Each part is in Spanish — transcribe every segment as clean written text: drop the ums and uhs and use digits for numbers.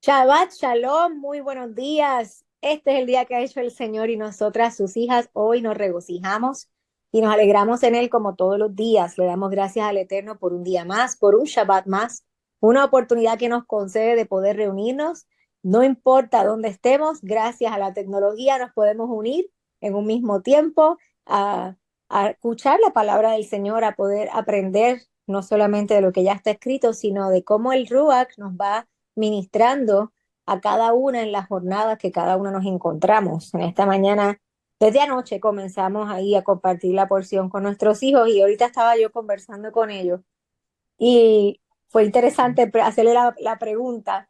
Shabbat Shalom, muy buenos días. Este es el día que ha hecho el Señor y nosotras, sus hijas, hoy nos regocijamos y nos alegramos en Él como todos los días. Le damos gracias al Eterno por un día más, por un Shabbat más, una oportunidad que nos concede de poder reunirnos. No importa dónde estemos, gracias a la tecnología nos podemos unir en un mismo tiempo a, a escuchar la palabra del Señor, a poder aprender no solamente de lo que ya está escrito, sino de cómo el Ruach nos va ministrando a cada una en las jornadas que cada una nos encontramos. En esta mañana, desde anoche comenzamos ahí a compartir la porción con nuestros hijos y ahorita estaba yo conversando con ellos y fue interesante hacerle la pregunta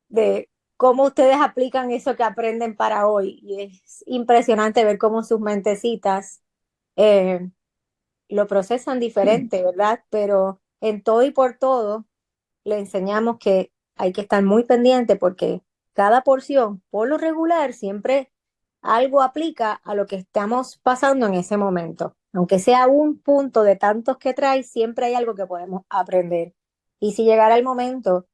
de cómo ustedes aplican eso que aprenden para hoy y es impresionante ver cómo sus mentecitas eh, lo procesan diferente, ¿verdad? Pero en todo y por todo le enseñamos que hay que estar muy pendiente porque cada porción, por lo regular, siempre algo aplica a lo que estamos pasando en ese momento. Aunque sea un punto de tantos que trae, siempre hay algo que podemos aprender. Y si llegara el momento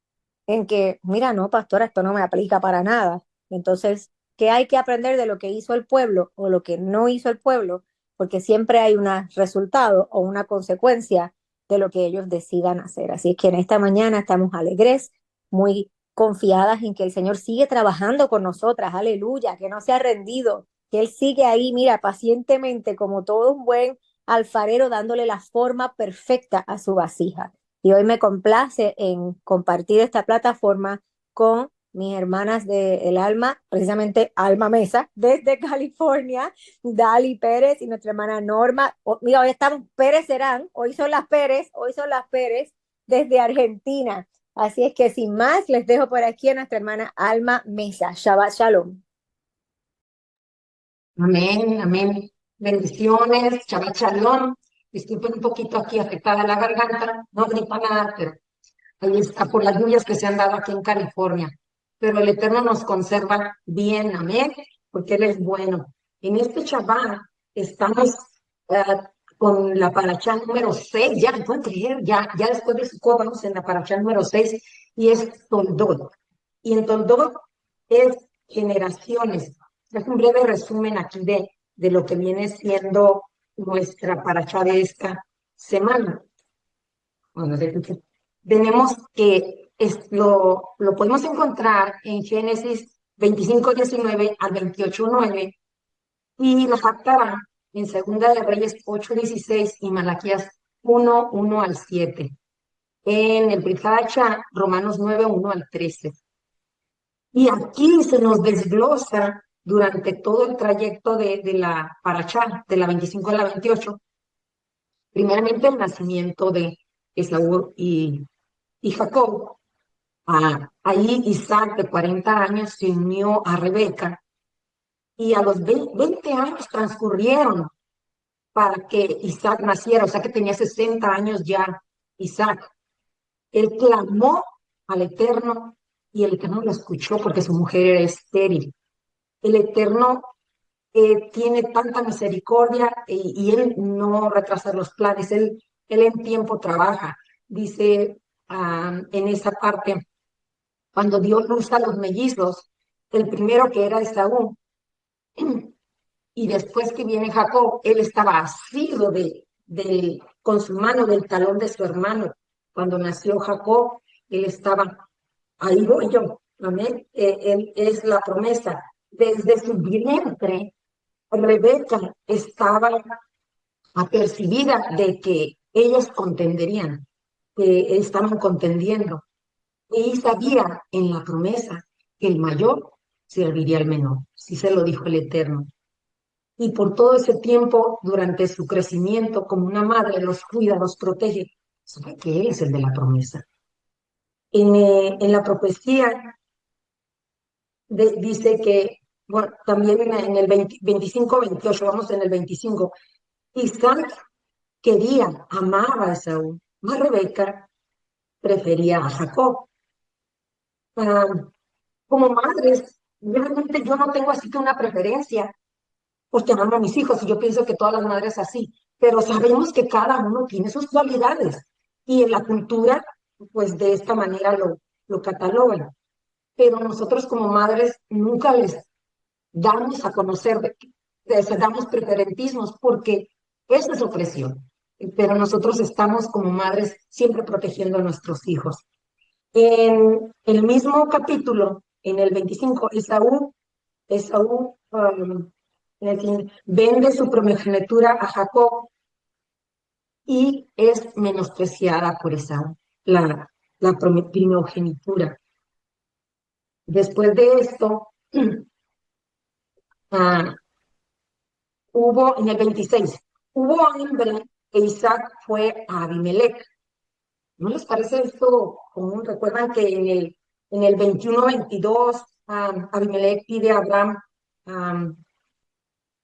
en que, mira, no, pastora, esto no me aplica para nada, entonces, ¿qué hay que aprender de lo que hizo el pueblo o lo que no hizo el pueblo? Porque siempre hay un resultado o una consecuencia de lo que ellos decidan hacer. Así es que en esta mañana estamos alegres, muy confiadas en que el Señor sigue trabajando con nosotras, aleluya, que no se ha rendido, que Él sigue ahí, mira, pacientemente, como todo un buen alfarero, dándole la forma perfecta a su vasija. Y hoy me complace en compartir esta plataforma con mis hermanas del alma, precisamente Alma Mesa, desde California, Dali Pérez y nuestra hermana Norma. Mira, hoy estamos Pérez Serán, hoy son las Pérez desde Argentina. Así es que sin más, les dejo por aquí a nuestra hermana Alma Mesa. Shabbat Shalom. Amén, amén. Bendiciones, Shabbat Shalom. Disculpen un poquito aquí afectada la garganta, no gripa nada, pero ahí está por las lluvias que se han dado aquí en California. Pero el Eterno nos conserva bien, amén, porque Él es bueno. En este Shabbat estamos eh, con la paracha número 6, ya, no puedo creer, ya después de Sukkot vamos en la paracha número 6 y es Toldot. Y en Toldot es generaciones. Es un breve resumen aquí de lo que viene siendo nuestra paracha de esta semana. Bueno, tenemos que lo podemos encontrar en Génesis 25:19 al 28:9 y la Haftarah en Segunda de Reyes 8:16 y Malaquías 1:1 al 7. En el Brit Hadashah, Romanos 9:1 al 13. Y aquí se nos desglosa durante todo el trayecto de la Parashá, de la 25 a la 28, primeramente el nacimiento de Esaú y Jacob. Ahí Isaac de 40 años se unió a Rebeca y a los 20 años transcurrieron para que Isaac naciera, o sea que tenía 60 años ya Isaac. Él clamó al Eterno y el Eterno lo escuchó porque su mujer era estéril. El Eterno tiene tanta misericordia y Él no retrasa los planes, Él en tiempo trabaja. Dice en esa parte, cuando Dios usa a los mellizos, el primero que era Esaú, y después que viene Jacob, él estaba asido con su mano del talón de su hermano. Cuando nació Jacob, él estaba, ahí voy yo, amén. Él es la promesa. Desde su vientre, Rebeca estaba apercibida de que ellos contenderían, que estaban contendiendo. Y sabía en la promesa que el mayor serviría al menor. Sí se lo dijo el Eterno. Y por todo ese tiempo, durante su crecimiento como una madre, los cuida, los protege. Sabe que Él es el de la promesa. En la profecía dice que, bueno, también en el 25-28, vamos en el 25, Isaac quería, amaba a Esaú, a Rebeca prefería a Jacob. Ah, como madres, realmente yo no tengo así que una preferencia, porque amo a mis hijos y yo pienso que todas las madres así, pero sabemos que cada uno tiene sus cualidades y en la cultura, pues de esta manera lo catalogan. pero nosotros como madres nunca les damos a conocer, les damos preferentismos porque esa es opresión. Pero nosotros estamos como madres siempre protegiendo a nuestros hijos. En el mismo capítulo, en el 25, Esaú vende su primogenitura a Jacob y es menospreciada por Esaú, la primogenitura. Después de esto, ah, hubo en el 26, hubo hambre e Isaac fue a Abimelech. ¿No les parece esto común? Recuerdan que en el 21-22, Abimelech pide a Abraham, um,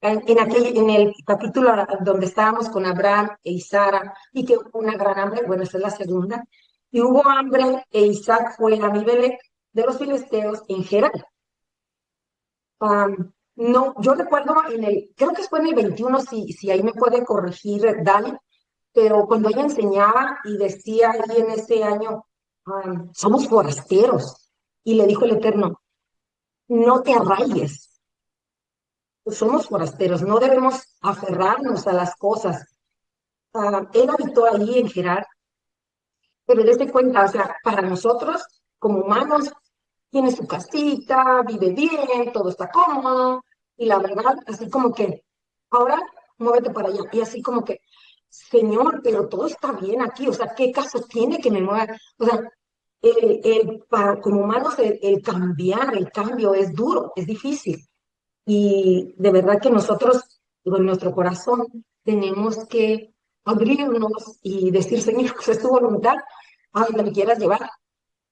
en el capítulo donde estábamos con Abraham y Sara, y que hubo una gran hambre, bueno, esta es la segunda, y hubo hambre e Isaac fue a Abimelech de los filisteos en Gerar. No, yo recuerdo creo que fue en el 21, si ahí me puede corregir, Dani, pero cuando ella enseñaba y decía ahí en ese año, somos forasteros, y le dijo el Eterno, no te arraiges, somos forasteros, no debemos aferrarnos a las cosas. Él habitó ahí en Gerar, pero desde cuenta, o sea, para nosotros como humanos, tiene su casita, vive bien, todo está cómodo, y la verdad, así como que, ahora muévete para allá, y así como que, Señor, pero todo está bien aquí, o sea, ¿qué caso tiene que me mueva? O sea, como humanos, el cambiar, el cambio es duro, es difícil, y de verdad que nosotros, en nuestro corazón, tenemos que abrirnos y decir, Señor, pues es tu voluntad, a donde me quieras llevar.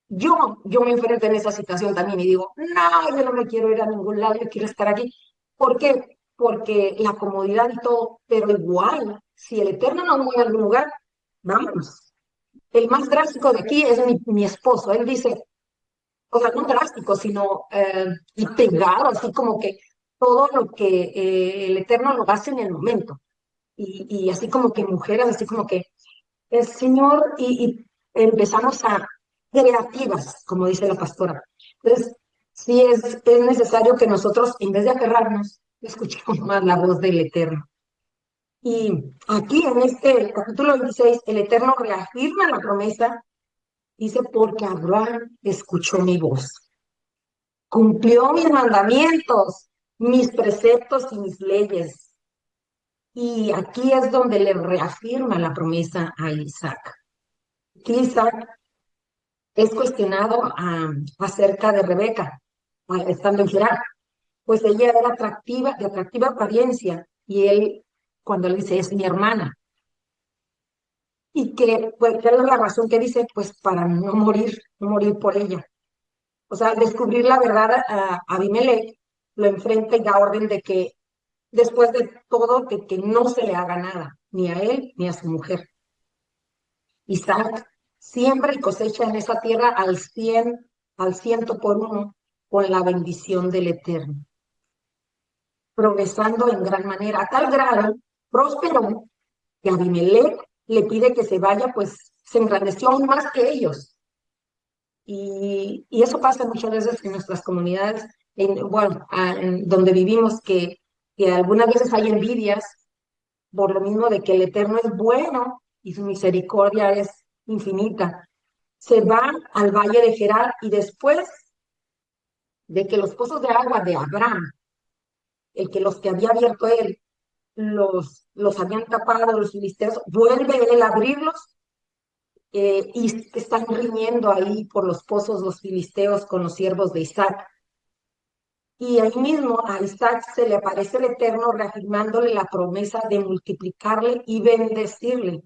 Yo me enfrento en esa situación también y digo, no, yo no me quiero ir a ningún lado, yo quiero estar aquí. ¿Por qué? Porque la comodidad y todo, pero igual, si el Eterno nos mueve a algún lugar, vámonos. El más drástico de aquí es mi esposo. Él dice, o sea, no drástico, sino y pegado, así como que todo lo que el Eterno lo hace en el momento. Y así como que mujeres, así como que el Señor, y empezamos a creativas, como dice la pastora. Entonces, sí es necesario que nosotros, en vez de aferrarnos, escuchemos más la voz del Eterno. Y aquí en este capítulo 26, el Eterno reafirma la promesa, dice, porque Abraham escuchó mi voz, cumplió mis mandamientos, mis preceptos y mis leyes. Y aquí es donde le reafirma la promesa a Isaac. Isaac es cuestionado acerca de Rebeca, estando en Gerar, pues ella era atractiva, de atractiva apariencia, y él, cuando le dice, es mi hermana, y que, pues, ¿cuál es la razón que dice? Pues para no morir por ella. O sea, al descubrir la verdad a Abimelech, lo enfrenta y da orden de que, después de todo, de que no se le haga nada, ni a él ni a su mujer. Isaac siembra y cosecha en esa tierra al ciento por uno, con la bendición del Eterno, progresando en gran manera, a tal grado prosperó que Abimelech le pide que se vaya, pues se engrandeció aún más que ellos. Y eso pasa muchas veces en nuestras comunidades, bueno, en donde vivimos, que algunas veces hay envidias por lo mismo de que el Eterno es bueno y su misericordia es infinita. Se va al valle de Gerar y después de que los pozos de agua de Abraham, el que los que había abierto él, los habían tapado los filisteos, vuelve él a abrirlos, y están riñendo ahí por los pozos los filisteos con los siervos de Isaac. Y ahí mismo a Isaac se le aparece el Eterno reafirmándole la promesa de multiplicarle y bendecirle,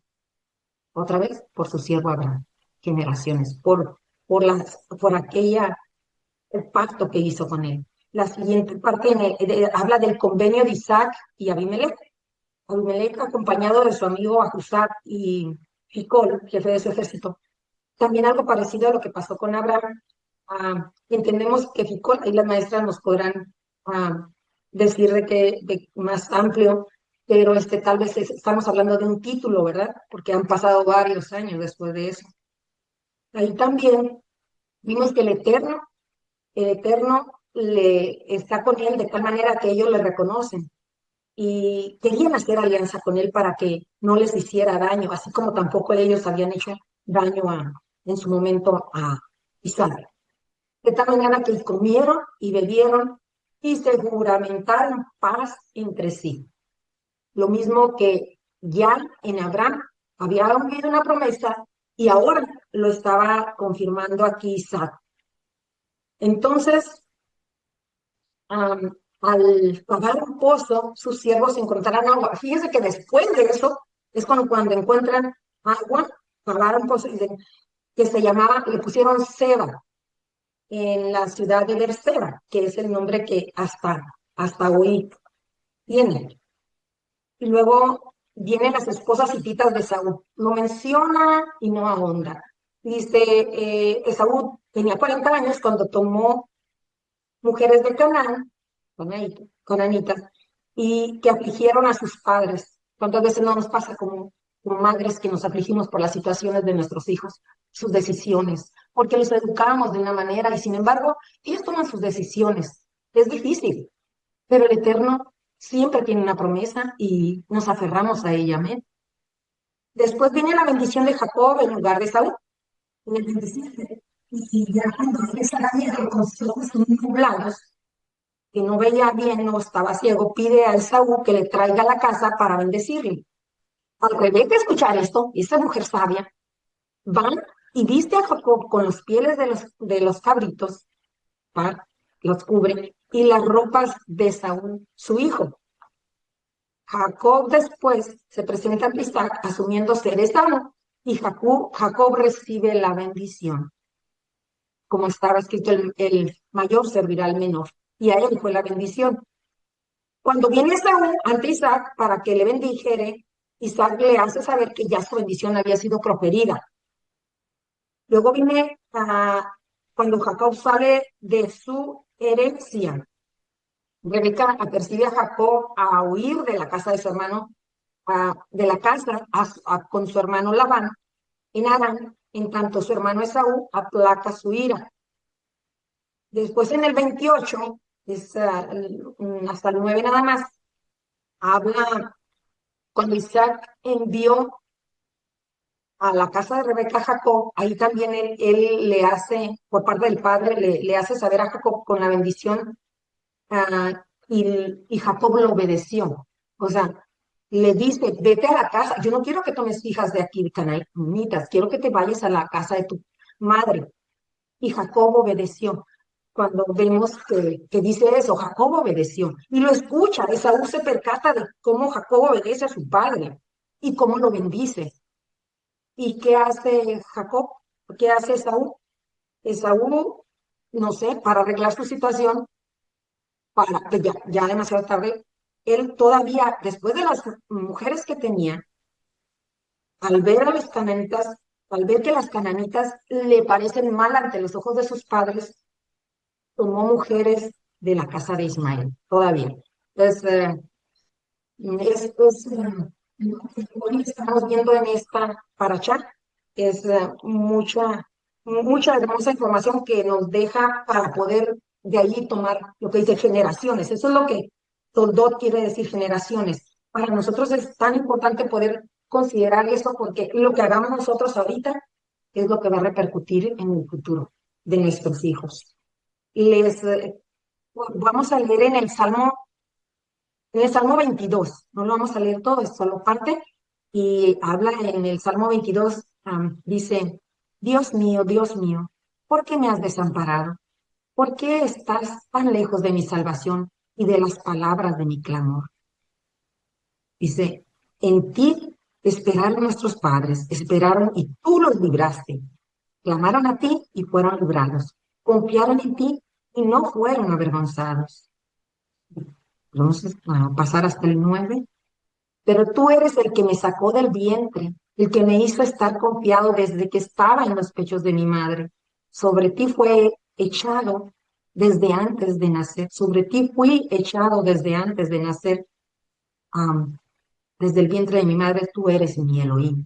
otra vez por su siervo Abraham, generaciones, por aquella el pacto que hizo con él. La siguiente parte habla del convenio de Isaac y Abimelech. Abimelech, acompañado de su amigo Ahuzat y Ficol, jefe de su ejército. También algo parecido a lo que pasó con Abraham. Entendemos que Ficol, ahí las maestras nos podrán decir de más amplio, pero tal vez estamos hablando de un título, ¿verdad? Porque han pasado varios años después de eso. Ahí también vimos que el Eterno el Eterno le está con él de tal manera que ellos le reconocen y querían hacer alianza con él para que no les hiciera daño, así como tampoco ellos habían hecho daño en su momento a Isaac. De tal manera que comieron y bebieron y se juramentaron paz entre sí. Lo mismo que ya en Abraham había habido una promesa y ahora lo estaba confirmando aquí Isaac. Entonces, al cavar un pozo, sus siervos encontrarán agua. Fíjense que después de eso es cuando encuentran agua, cavaron un pozo que se llamaba, le pusieron Seba en la ciudad de Beerseba, que es el nombre que hasta hoy tiene. Y luego vienen las esposas hititas de Saúl. Lo menciona y no ahonda. Dice, Esaú tenía 40 años cuando tomó mujeres de Canaán, cananitas, y que afligieron a sus padres. ¿Cuántas veces no nos pasa como madres que nos afligimos por las situaciones de nuestros hijos, sus decisiones, porque los educamos de una manera y sin embargo ellos toman sus decisiones? Es difícil, pero el Eterno siempre tiene una promesa y nos aferramos a ella. Amén. Después viene la bendición de Jacob en lugar de Saúl, en el 27. Y ya cuando empieza la nieve con sus ojos nublados, que no veía bien, no estaba ciego, pide a Esaú que le traiga a la casa para bendecirle. Al Rebeca escuchar esto, esa mujer sabia, va y viste a Jacob con los pieles de los cabritos, ¿va? Los cubre, y las ropas de Saúl, su hijo. Jacob después se presenta ante Isaac asumiendo ser Esaú, y Jacob recibe la bendición. Como estaba escrito, el mayor servirá al menor, y a él fue la bendición. Cuando viene Esaú ante Isaac para que le bendijere, Isaac le hace saber que ya su bendición había sido proferida. Luego viene cuando Jacob sale de su herencia. Rebeca apercibe a Jacob a huir de la casa de su hermano, de la casa con su hermano Labán en Arán, en tanto su hermano Esaú aplaca su ira. Después en el 28, hasta el 9 nada más, habla cuando Isaac envió a la casa de Rebeca a Jacob, ahí también él le hace, por parte del padre, le hace saber a Jacob con la bendición, y Jacob lo obedeció. O sea, le dice, vete a la casa, yo no quiero que tomes hijas de aquí, de cananitas, quiero que te vayas a la casa de tu madre. Y Jacob obedeció. Cuando vemos que dice eso, Jacob obedeció. Y lo escucha, Esaú se percata de cómo Jacob obedece a su padre y cómo lo bendice. ¿Y qué hace Jacob? ¿Qué hace Esaú? Esaú, no sé, para arreglar su situación, pues ya demasiado tarde, él todavía, después de las mujeres que tenía, al ver a los cananitas, al ver que las cananitas le parecen mal ante los ojos de sus padres, tomó mujeres de la casa de Ismael, todavía. Entonces, esto es lo que hoy estamos viendo en esta paracha, es mucha hermosa información que nos deja para poder de ahí tomar lo que dice generaciones. Eso es lo que Toldot quiere decir, generaciones. Para nosotros es tan importante poder considerar eso porque lo que hagamos nosotros ahorita es lo que va a repercutir en el futuro de nuestros hijos. Vamos a leer en el Salmo 22, no lo vamos a leer todo, es solo parte, y habla en el Salmo 22, dice, Dios mío, ¿por qué me has desamparado? ¿Por qué estás tan lejos de mi salvación y de las palabras de mi clamor? Dice, en ti esperaron nuestros padres, esperaron y tú los libraste. Clamaron a ti y fueron librados. Confiaron en ti y no fueron avergonzados. Vamos a pasar hasta el 9. Pero tú eres el que me sacó del vientre, el que me hizo estar confiado desde que estaba en los pechos de mi madre. Sobre ti fue echado desde antes de nacer. Sobre ti fui echado desde antes de nacer. Desde el vientre de mi madre, tú eres mi Elohim.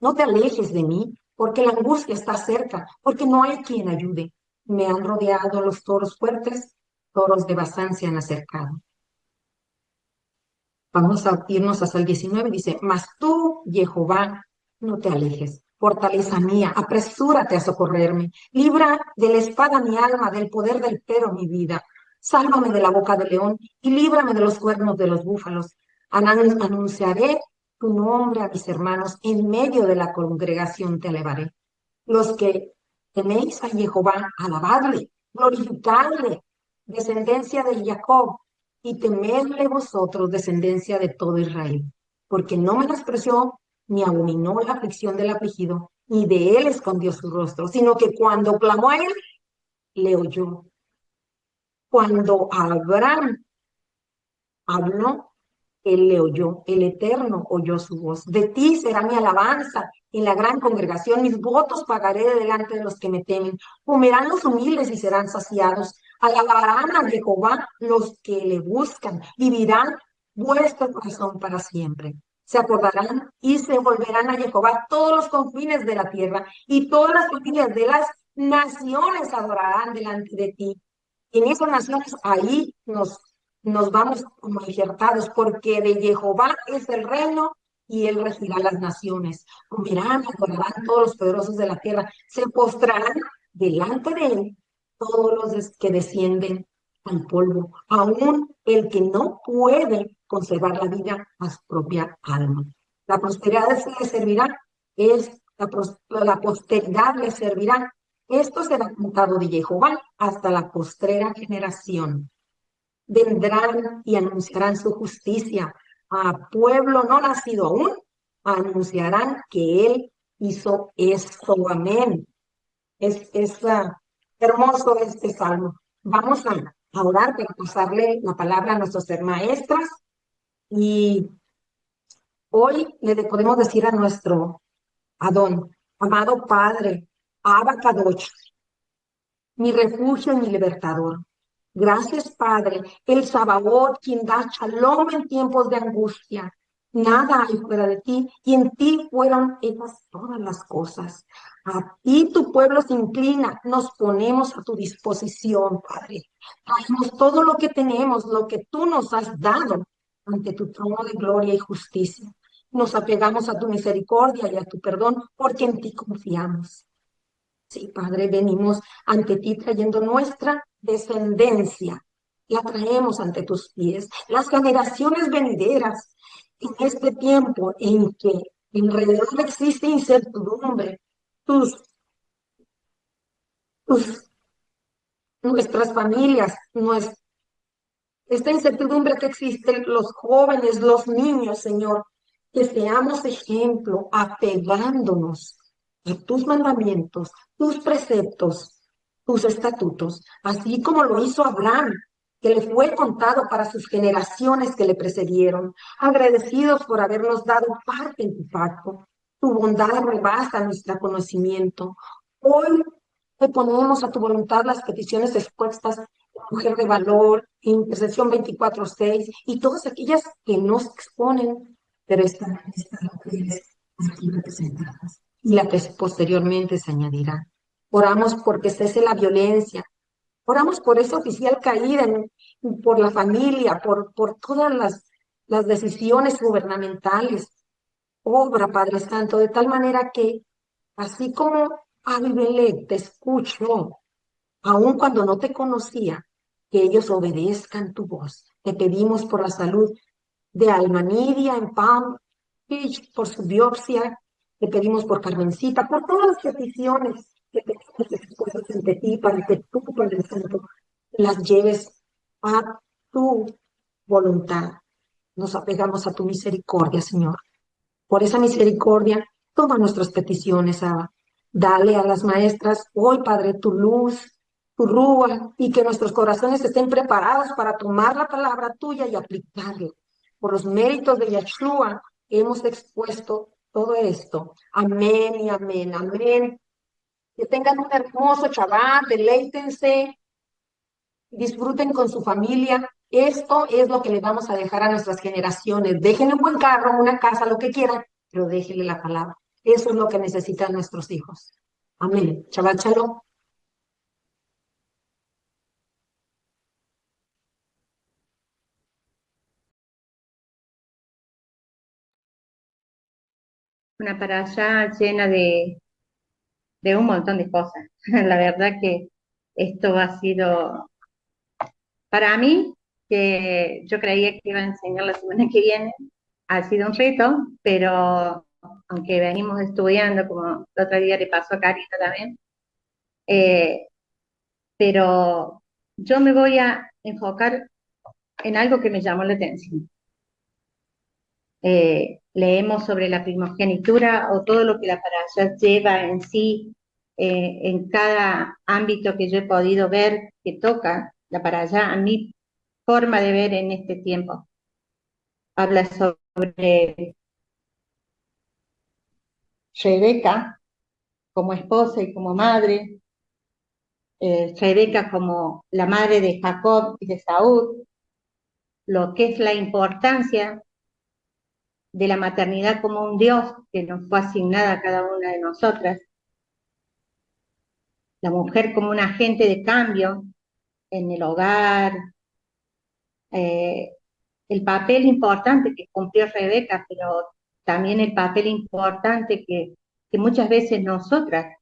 No te alejes de mí, porque la angustia está cerca, porque no hay quien ayude. Me han rodeado los toros fuertes, toros de Basán se han acercado. Vamos a irnos hasta el 19, dice, mas tú, Jehová, no te alejes. Fortaleza mía, apresúrate a socorrerme. Libra de la espada mi alma, del poder del perro mi vida. Sálvame de la boca del león y líbrame de los cuernos de los búfalos. Anunciaré tu nombre a mis hermanos, en medio de la congregación te elevaré. Los que teméis a Jehová, alabadle, glorificadle, descendencia de Jacob, y temedle vosotros, descendencia de todo Israel, porque no menospreció ni abominó la aflicción del afligido, ni de él escondió su rostro, sino que cuando clamó a él, le oyó. Cuando Abraham habló, él le oyó, el Eterno oyó su voz. De ti será mi alabanza en la gran congregación, mis votos pagaré delante de los que me temen. Comerán los humildes y serán saciados. Alabarán a Jehová los que le buscan. Vivirán vuestro corazón para siempre. Se acordarán y se volverán a Jehová todos los confines de la tierra, y todas las familias de las naciones adorarán delante de ti. En esas naciones ahí nos vamos como injertados, porque de Jehová es el reino y él regirá las naciones. Comerán, adorarán todos los poderosos de la tierra, se postrarán delante de él todos los que descienden al polvo, aún el que no puede conservar la vida a su propia alma. La prosperidad le servirá, es la posteridad le servirá. Esto será contado de Jehová hasta la postrera generación. Vendrán y anunciarán su justicia. A pueblo no nacido aún, anunciarán que él hizo esto. Amén. Es hermoso este salmo. Vamos a orar para pasarle la palabra a nuestros maestras, y hoy le podemos decir a nuestro Adón, amado Padre, Abba Kadosh, mi refugio y mi libertador. Gracias, Padre, el Sabaoth, quien da shalom en tiempos de angustia. Nada hay fuera de ti, y en ti fueron hechas todas las cosas. A ti tu pueblo se inclina, nos ponemos a tu disposición, Padre. Traemos todo lo que tenemos, lo que tú nos has dado, ante tu trono de gloria y justicia. Nos apegamos a tu misericordia y a tu perdón, porque en ti confiamos. Sí, Padre, venimos ante ti trayendo nuestra descendencia. La traemos ante tus pies. Las generaciones venideras, en este tiempo en que alrededor existe incertidumbre, tus, nuestras familias, esta incertidumbre que existe, los jóvenes, los niños, Señor, que seamos ejemplo apegándonos a tus mandamientos, tus preceptos, tus estatutos, así como lo hizo Abraham, que le fue contado para sus generaciones que le precedieron, agradecidos por habernos dado parte en tu pacto. Tu bondad rebasa nuestro conocimiento. Hoy te ponemos a tu voluntad las peticiones expuestas, mujer de valor, intercesión 24/6 y todas aquellas que nos exponen, pero están aquí representadas. Y la que posteriormente se añadirá. Oramos porque cese la violencia. Oramos por esa oficial caída, por la familia, por todas las decisiones gubernamentales. Obra, Padre Santo, de tal manera que, así como Abimelech te escuchó, aun cuando no te conocía, que ellos obedezcan tu voz. Te pedimos por la salud de Alma Nidia en Palm Beach, por su biopsia. Te pedimos por Carmencita, por todas las peticiones que tenemos expuestas ante ti, para que tú, Padre Santo, las lleves a tu voluntad. Nos apegamos a tu misericordia, Señor. Por esa misericordia, toma nuestras peticiones, Abba. Dale a las maestras hoy, Padre, tu luz, tu rúa, y que nuestros corazones estén preparados para tomar la palabra tuya y aplicarla. Por los méritos de Yeshua hemos expuesto todo esto. Amén y amén, amén. Que tengan un hermoso Shabbat, deleítense, disfruten con su familia. Esto es lo que le vamos a dejar a nuestras generaciones. Déjenle un buen carro, una casa, lo que quieran, pero déjenle la palabra. Eso es lo que necesitan nuestros hijos. Amén. Shabbat shalom. una parasha llena de un montón de cosas. La verdad que esto ha sido, para mí, que yo creía que iba a enseñar la semana que viene, ha sido un reto, pero aunque venimos estudiando, como el otro día le pasó a Carita también, eh, pero yo me voy a enfocar en algo que me llamó la atención. Leemos sobre la primogenitura o todo lo que la parasha lleva en sí, en cada ámbito que yo he podido ver que toca la parasha, a mi forma de ver en este tiempo. Habla sobre Rebeca como esposa y como madre, Rebeca como la madre de Jacob y de Saúl, lo que es la importancia de la maternidad como un Dios que nos fue asignada a cada una de nosotras, la mujer como un agente de cambio en el hogar, eh, el papel importante que cumplió Rebeca, pero también el papel importante que muchas veces nosotras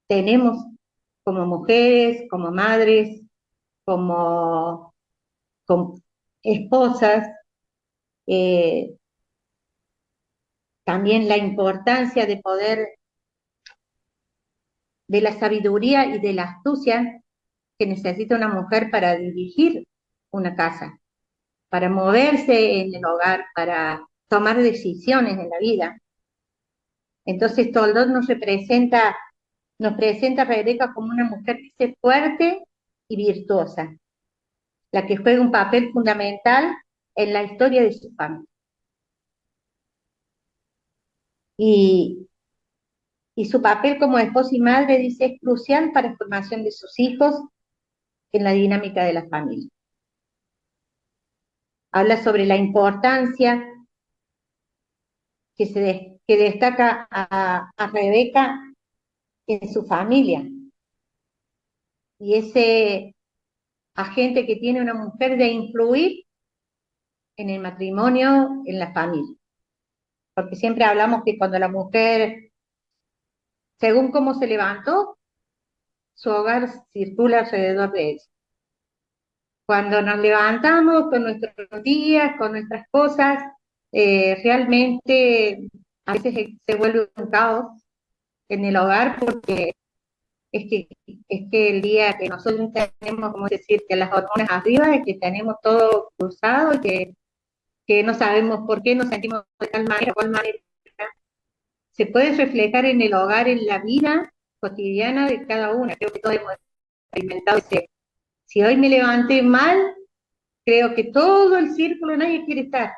tenemos como mujeres, como madres, como, como esposas, eh, también la importancia de poder, de la sabiduría y de la astucia que necesita una mujer para dirigir una casa, para moverse en el hogar, para tomar decisiones en la vida. Entonces Toldot nos presenta a Rebeca como una mujer que es fuerte y virtuosa, la que juega un papel fundamental en la historia de su familia. Y, y su papel como esposa y madre, dice, es crucial para la formación de sus hijos en la dinámica de la familia. Habla sobre la importancia que destaca a Rebeca en su familia, y ese agente que tiene una mujer de influir en el matrimonio, en la familia. Porque siempre hablamos que cuando la mujer, según cómo se levantó, su hogar circula alrededor de ella. Cuando nos levantamos con nuestros días, con nuestras cosas, realmente a veces se vuelve un caos en el hogar, porque es que el día que nosotros tenemos, como decir, que las hormonas arriba, y que tenemos todo cruzado, y que no sabemos por qué nos sentimos de tal manera o cual manera, se puede reflejar en el hogar, en la vida cotidiana de cada una. Creo que todos hemos experimentado ese. Si hoy me levanté mal, creo que todo el círculo, nadie quiere estar.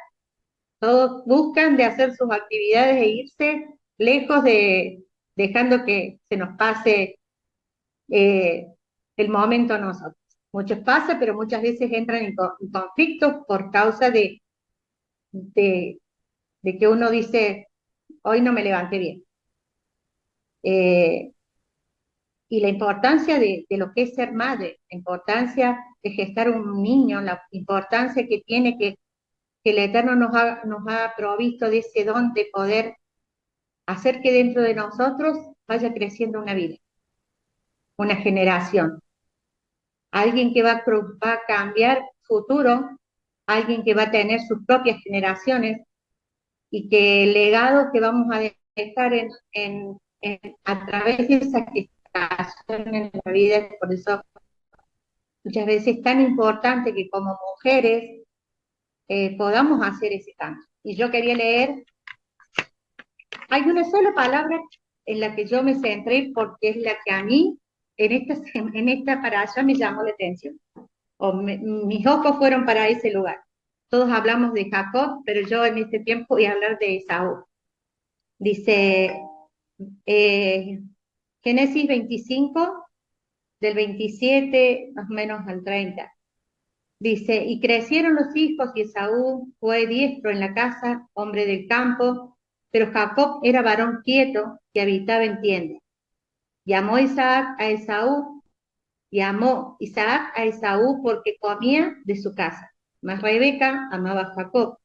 Todos buscan de hacer sus actividades e irse lejos, de dejando que se nos pase eh, el momento a nosotros. Muchos pasa, pero muchas veces entran en conflictos por causa de, de que uno dice, hoy no me levanté bien. Eh, y la importancia de lo que es ser madre, la importancia de gestar un niño, la importancia que tiene que el Eterno nos ha provisto de ese don de poder hacer que dentro de nosotros vaya creciendo una vida, una generación, alguien que va a cambiar futuro, alguien que va a tener sus propias generaciones, y que el legado que vamos a dejar a través de esa gestación en la vida, por eso muchas veces es tan importante que como mujeres podamos hacer ese cambio. Y yo quería leer, hay una sola palabra en la que yo me centré, porque es la que a mí en esta parasha me llamó la atención, mis ojos fueron para ese lugar. Todos hablamos de Jacob, pero yo en este tiempo voy a hablar de Esaú. Dice eh, Génesis 25, del 27 más o menos al 30. Dice, y crecieron los hijos, y Esaú fue diestro en la casa, hombre del campo, pero Jacob era varón quieto, que habitaba en tiendas. Llamó Isaac a Esaú, Llamó Isaac a Esaú porque comía de su casa, mas Rebeca amaba a Jacob.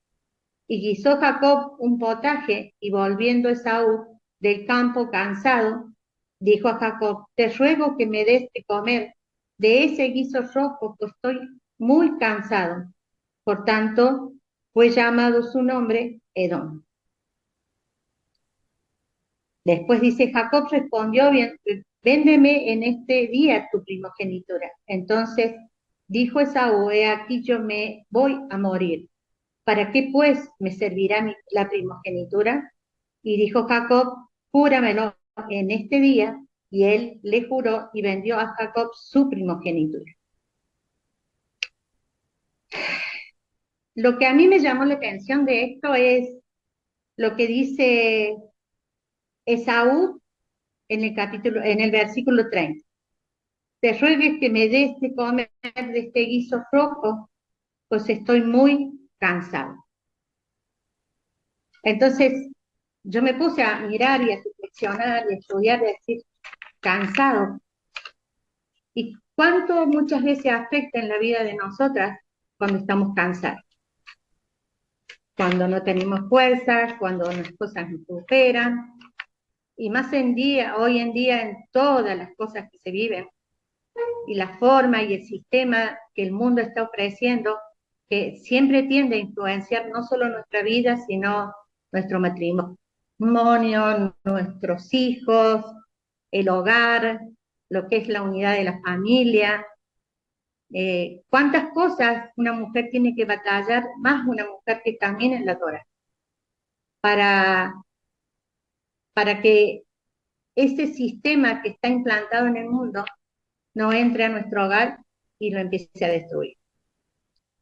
Y guisó Jacob un potaje, y volviendo Esaú del campo cansado, dijo a Jacob: te ruego que me des de comer de ese guiso rojo, pues estoy muy cansado. Por tanto, fue llamado su nombre Edom. Después dice: Jacob respondió: bien, véndeme en este día tu primogenitura. Entonces dijo Esaú: he aquí yo me voy a morir. ¿Para qué pues me servirá la primogenitura? Y dijo Jacob: júramelo en este día. Y él le juró y vendió a Jacob su primogenitura. Lo que a mí me llamó la atención de esto es lo que dice Esaú en el versículo 30. Te ruegues que me des de comer de este guiso rojo, pues estoy muy cansado. Entonces, yo me puse a mirar y a reflexionar y a estudiar y a decir: cansado. ¿Y cuánto muchas veces afecta en la vida de nosotras cuando estamos cansadas? Cuando no tenemos fuerzas, cuando las cosas nos superan, y más hoy en día en todas las cosas que se viven, y la forma y el sistema que el mundo está ofreciendo, que siempre tiende a influenciar no solo nuestra vida, sino nuestro matrimonio, nuestros hijos, el hogar, lo que es la unidad de la familia. ¿Cuántas cosas una mujer tiene que batallar, más una mujer que camina en la Torah, para, para que ese sistema que está implantado en el mundo no entre a nuestro hogar y lo empiece a destruir?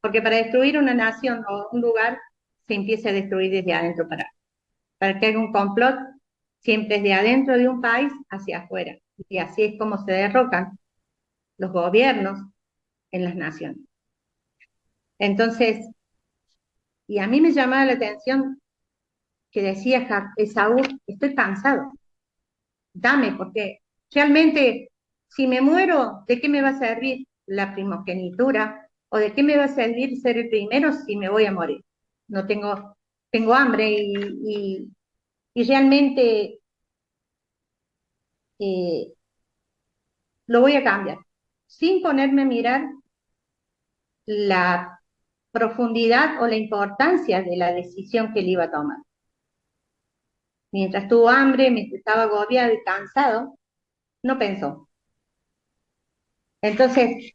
Porque para destruir una nación o un lugar se empieza a destruir desde adentro para que haya un complot, siempre es de adentro de un país hacia afuera. Y así es como se derrocan los gobiernos en las naciones. Entonces, y a mí me llamaba la atención que decía Esaú: estoy cansado, dame, porque realmente si me muero, ¿de qué me va a servir la primogenitura? ¿O de qué me va a servir ser el primero si me voy a morir? No tengo hambre y realmente eh, lo voy a cambiar, sin ponerme a mirar la profundidad o la importancia de la decisión que él iba a tomar. Mientras tuvo hambre, mientras estaba agobiado y cansado, no pensó. Entonces,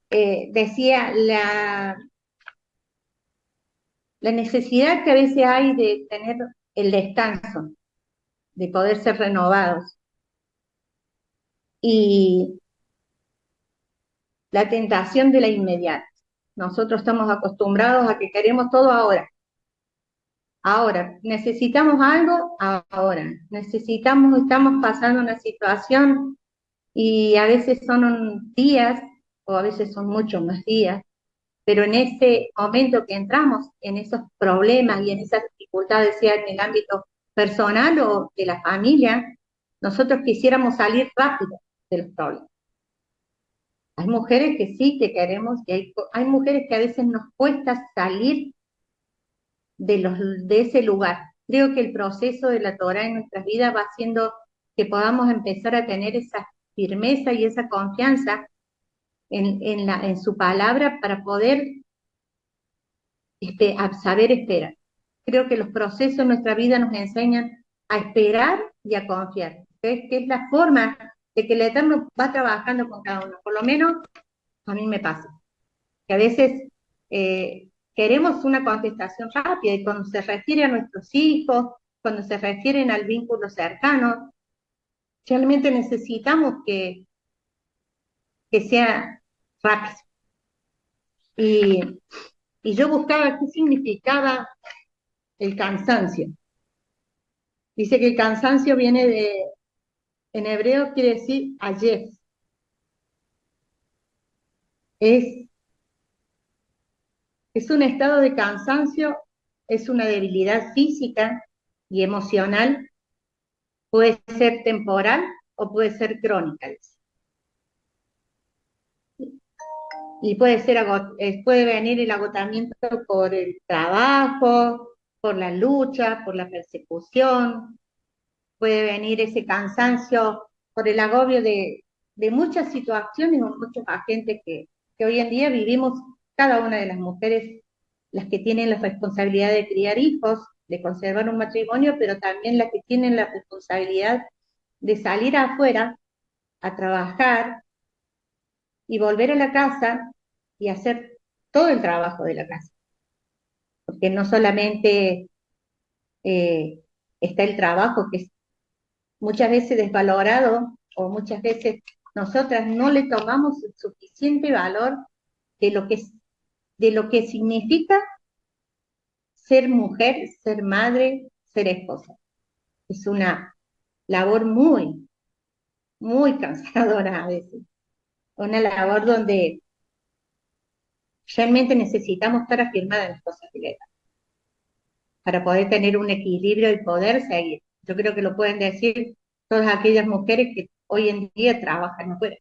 decía la necesidad que a veces hay de tener el descanso, de poder ser renovados, y la tentación de la inmediata. Nosotros estamos acostumbrados a que queremos todo ahora. Ahora, necesitamos algo ahora. Estamos pasando una situación y a veces son días o a veces son muchos más días, pero en ese momento que entramos en esos problemas y en esas dificultades, sea en el ámbito personal o de la familia, nosotros quisiéramos salir rápido de los problemas. Hay mujeres que sí, que queremos, y hay mujeres que a veces nos cuesta salir de ese lugar. Creo que el proceso de la Torah en nuestras vidas va haciendo que podamos empezar a tener esa firmeza y esa confianza en su palabra para poder a saber esperar. Creo que los procesos en nuestra vida nos enseñan a esperar y a confiar, que es la forma de que el Eterno va trabajando con cada uno. Por lo menos a mí me pasa, que a veces queremos una contestación rápida, y cuando se refiere a nuestros hijos, cuando se refieren al vínculo cercano, realmente necesitamos que sea rápido. Y yo buscaba qué significaba el cansancio. Dice que el cansancio viene en hebreo quiere decir ayef. Es un estado de cansancio, es una debilidad física y emocional, puede ser temporal o puede ser crónica. y puede venir el agotamiento por el trabajo, por la lucha, por la persecución, puede venir ese cansancio por el agobio de muchas situaciones o muchos agentes que hoy en día vivimos cada una de las mujeres, las que tienen la responsabilidad de criar hijos, de conservar un matrimonio, pero también las que tienen la responsabilidad de salir afuera a trabajar y volver a la casa y hacer todo el trabajo de la casa. Porque no solamente eh, está el trabajo, que es muchas veces desvalorado, o muchas veces nosotras no le tomamos el suficiente valor de de lo que significa ser mujer, ser madre, ser esposa. Es una labor muy, muy cansadora a veces. Una labor donde realmente necesitamos estar afirmadas en las cosas que le para poder tener un equilibrio y poder seguir. Yo creo que lo pueden decir todas aquellas mujeres que hoy en día trabajan afuera,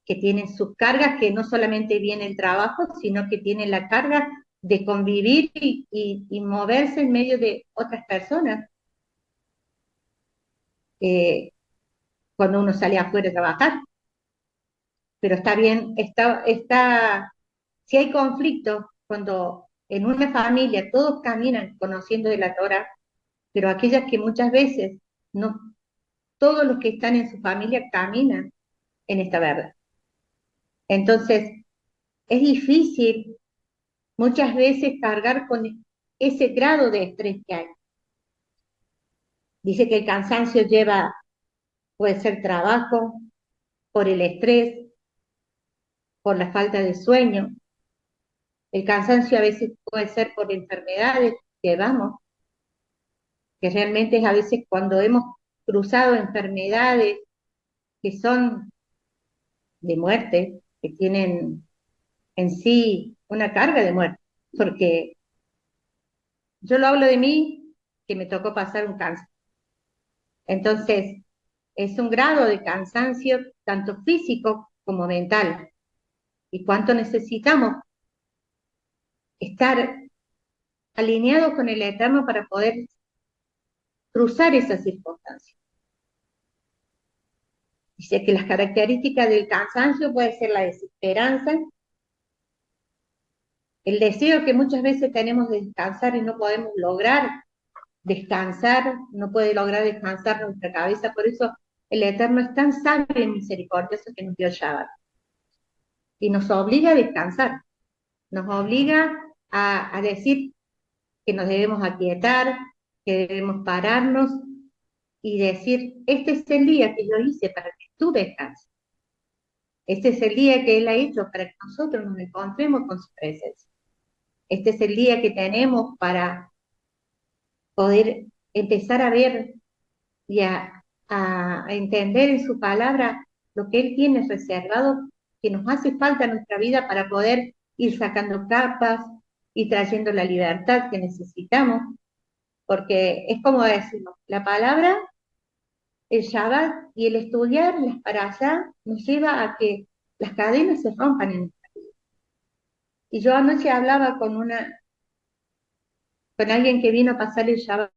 que tienen sus cargas, que no solamente viene el trabajo, sino que tienen la carga de convivir y moverse en medio de otras personas cuando uno sale afuera a trabajar. Pero está bien, si hay conflictos, cuando en una familia todos caminan conociendo de la Torah, pero aquellas que muchas veces no, todos los que están en su familia caminan en esta verdad. Entonces, es difícil muchas veces cargar con ese grado de estrés que hay. Dice que el cansancio puede ser trabajo, por el estrés, por la falta de sueño. El cansancio a veces puede ser por enfermedades que vamos, que realmente es a veces cuando hemos cruzado enfermedades que son de muerte, que tienen en sí una carga de muerte, porque yo lo hablo de mí, que me tocó pasar un cáncer. Entonces, es un grado de cansancio tanto físico como mental. Y cuánto necesitamos estar alineados con el Eterno para poder cruzar esas circunstancias. Dice que las características del cansancio puede ser la desesperanza, el deseo que muchas veces tenemos de descansar y no podemos lograr descansar, no puede lograr descansar nuestra cabeza, por eso el Eterno es tan sabio y misericordioso que nos dio Shabbat. Y nos obliga a descansar, nos obliga a decir que nos debemos aquietar, que debemos pararnos y decir, este es el día que yo hice para que tú descanses. Este es el día que Él ha hecho para que nosotros nos encontremos con su presencia. Este es el día que tenemos para poder empezar a ver y a entender en su palabra lo que Él tiene reservado, que nos hace falta en nuestra vida para poder ir sacando capas y trayendo la libertad que necesitamos, porque es como decimos, la palabra, el Shabbat y el estudiar las parashá nos lleva a que las cadenas se rompan en nuestra vida. Y yo anoche hablaba con alguien que vino a pasar el Shabbat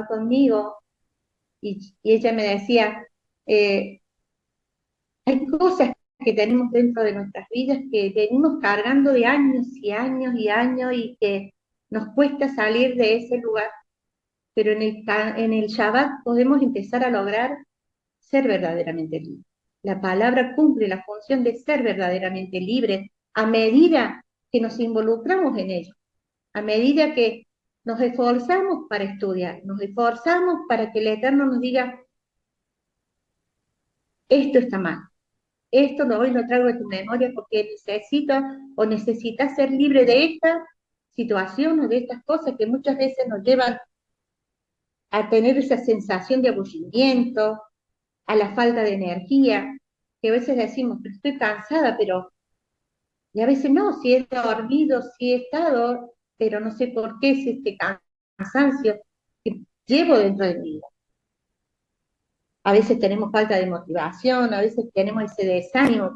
conmigo, y ella me decía, eh, hay cosas que tenemos dentro de nuestras vidas que venimos cargando de años y años y años y que nos cuesta salir de ese lugar, pero en el Shabbat podemos empezar a lograr ser verdaderamente libres. La palabra cumple la función de ser verdaderamente libres a medida que nos involucramos en ello, a medida que nos esforzamos para estudiar, nos esforzamos para que el Eterno nos diga, esto está mal, esto hoy lo traigo de tu memoria porque necesito o necesitas ser libre de esta situación o de estas cosas que muchas veces nos llevan a tener esa sensación de aburrimiento, a la falta de energía, que a veces decimos, pero estoy cansada, y a veces no, si he dormido, si he estado, pero no sé por qué es este cansancio que llevo dentro de mí. A veces tenemos falta de motivación, a veces tenemos ese desánimo